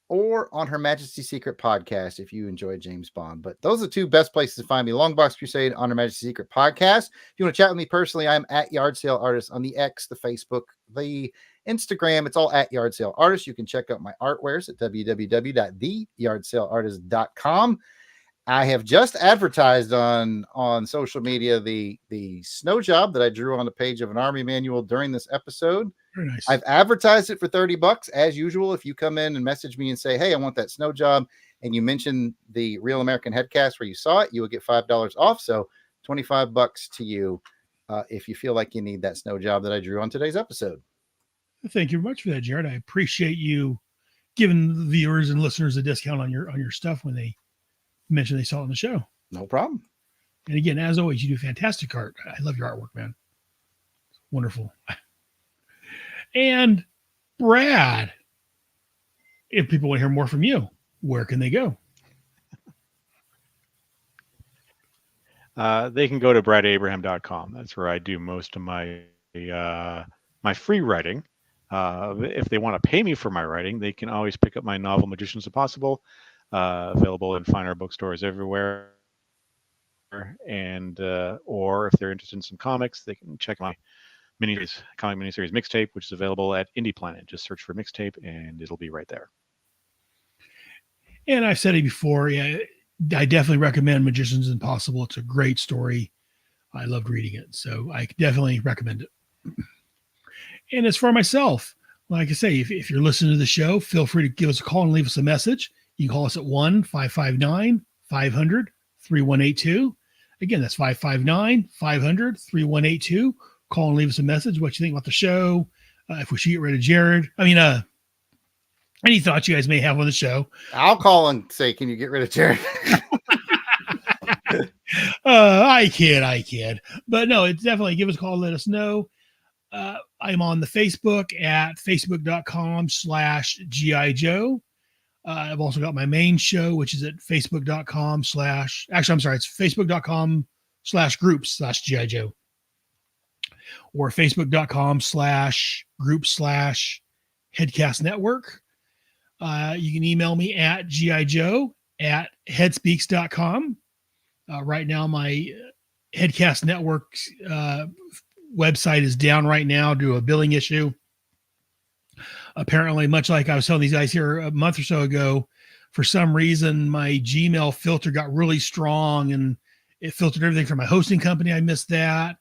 S2: or on Her Majesty's Secret podcast if you enjoy James Bond. But those are the two best places to find me, Longbox Crusade on Her Majesty's Secret podcast. If you want to chat with me personally, I'm at Yard Sale Artist on the X, the Facebook, the Instagram. It's all at Yard Sale Artist. You can check out my artwares at www.theyardsaleartist.com. I have just advertised on social media the snow job that I drew on the page of an Army manual during this episode.
S1: Very nice.
S2: I've advertised it for $30 as usual. If you come in and message me and say, hey, I want that snow job, and you mention the Real American Headcast where you saw it, you will get $5 off. So $25 to you if you feel like you need that snow job that I drew on today's episode.
S1: Thank you very much for that, Jared. I appreciate you giving the viewers and listeners a discount on your stuff when they mention they saw it on the show.
S2: No problem.
S1: And again, as always, you do fantastic art. I love your artwork, man. It's wonderful. And Brad, if people want to hear more from you, where can they go?
S3: They can go to bradabraham.com. That's where I do most of my my free writing. If they want to pay me for my writing, they can always pick up my novel Magicians Impossible, available in finer bookstores everywhere. And or if they're interested in some comics, they can check my comic miniseries Mixtape, which is available at Indie Planet. Just search for Mixtape and it'll be right there.
S1: And I've said it before, yeah, I definitely recommend Magicians Impossible. It's a great story. I loved reading it, so I definitely recommend it. And as for myself, like I say, if you're listening to the show, feel free to give us a call and leave us a message. You can call us at 1-559-500-3182. Again, that's 559-500-3182. Call and leave us a message. What you think about the show? If we should get rid of Jared. I mean, any thoughts you guys may have on the show.
S2: I'll call and say, can you get rid of Jared?
S1: I kid. But no, it's definitely give us a call. Let us know. I'm on the Facebook at facebook.com/GI Joe. I've also got my main show, which is at facebook.com/ it's facebook.com/groups/GI Joe, or facebook.com/group/Headcast Network. You can email me at gijoe@headspeaks.com. Right now, my Headcast Network website is down right now due to a billing issue. Apparently, much like I was telling these guys here a month or so ago, for some reason, my Gmail filter got really strong and it filtered everything from my hosting company. I missed that.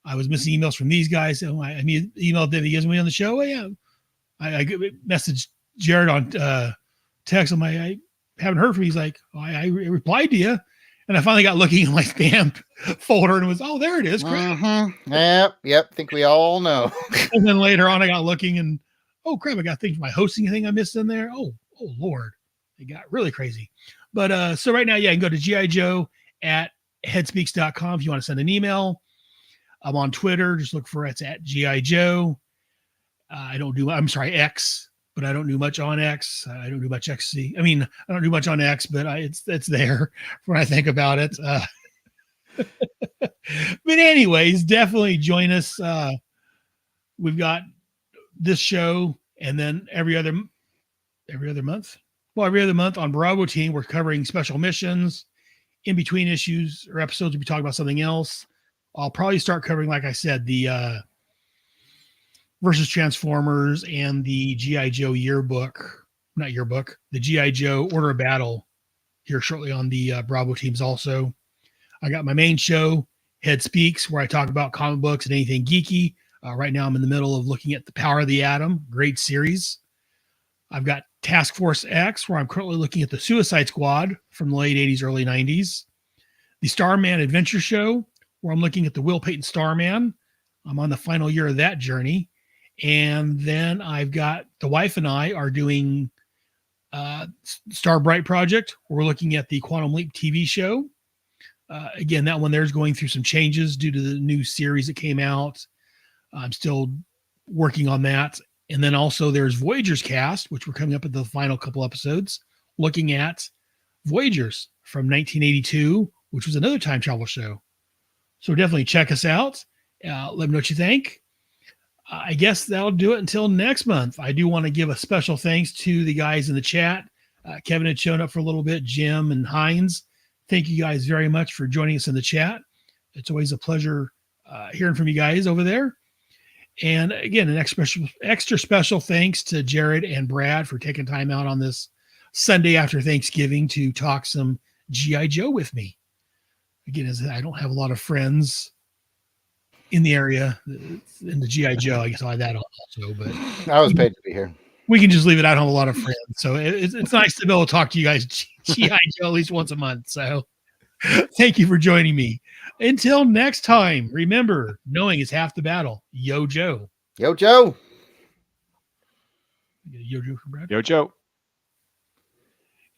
S1: I was missing emails from these guys. And I emailed them. You guys want me on the show? Oh, yeah. I messaged Jared on text. I haven't heard from him. He's like, I replied to you. And I finally got looking in my spam folder and it was, oh, there it is.
S2: Mm-hmm. Yep. Think we all know.
S1: And then later on, I got looking and, oh, crap, I got things from my hosting thing I missed in there. Oh, Lord. It got really crazy. But so right now, yeah, you can go to gijoe@headspeaks.com if you want to send an email. I'm on Twitter. Just look for it's at GI Joe. X, but I don't do much on X. I don't do much XC. I mean, I don't do much on X, but it's there when I think about it. But anyways, definitely join us. We've got this show, and then every other month on Bravo Team, we're covering special missions. In between issues or episodes, we'll be talking about something else. I'll probably start covering, like I said, the versus Transformers and the G.I. Joe the G.I. Joe Order of Battle here shortly on the Bravo Teams also. I got my main show, Head Speaks, where I talk about comic books and anything geeky. Right now I'm in the middle of looking at The Power of the Atom, great series. I've got Task Force X, where I'm currently looking at the Suicide Squad from the late 80s, early 90s. The Starman Adventure Show, where I'm looking at the Will Payton Starman. I'm on the final year of that journey. And then I've got the wife and I are doing Star Bright Project. We're looking at the Quantum Leap TV show. Again, that one there's going through some changes due to the new series that came out. I'm still working on that. And then also there's Voyagers Cast, which we're coming up at the final couple episodes, looking at Voyagers from 1982, which was another time travel show. So definitely check us out. Let me know what you think. I guess that'll do it until next month. I do want to give a special thanks to the guys in the chat. Kevin had shown up for a little bit, Jim and Hines. Thank you guys very much for joining us in the chat. It's always a pleasure hearing from you guys over there. And again, an extra special thanks to Jared and Brad for taking time out on this Sunday after Thanksgiving to talk some G.I. Joe with me. Again, as I don't have a lot of friends in the area in the G.I. Joe, I guess I'll add that also, but
S2: I was paid to be here.
S1: we can just leave it. I don't have a lot of friends. So it's nice to be able to talk to you guys G.I. Joe at least once a month. So thank you for joining me. Until next time, remember, knowing is half the battle. Yo, Joe.
S2: Yo, Joe.
S1: Yo, Joe from Brad.
S3: Yo, Joe.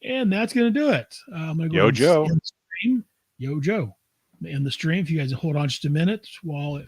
S1: And that's going to do it. I'm going to go
S3: Yo,
S1: ahead and
S3: Joe.
S1: end the stream. Yo, Joe. End the stream. If you guys hold on just a minute while it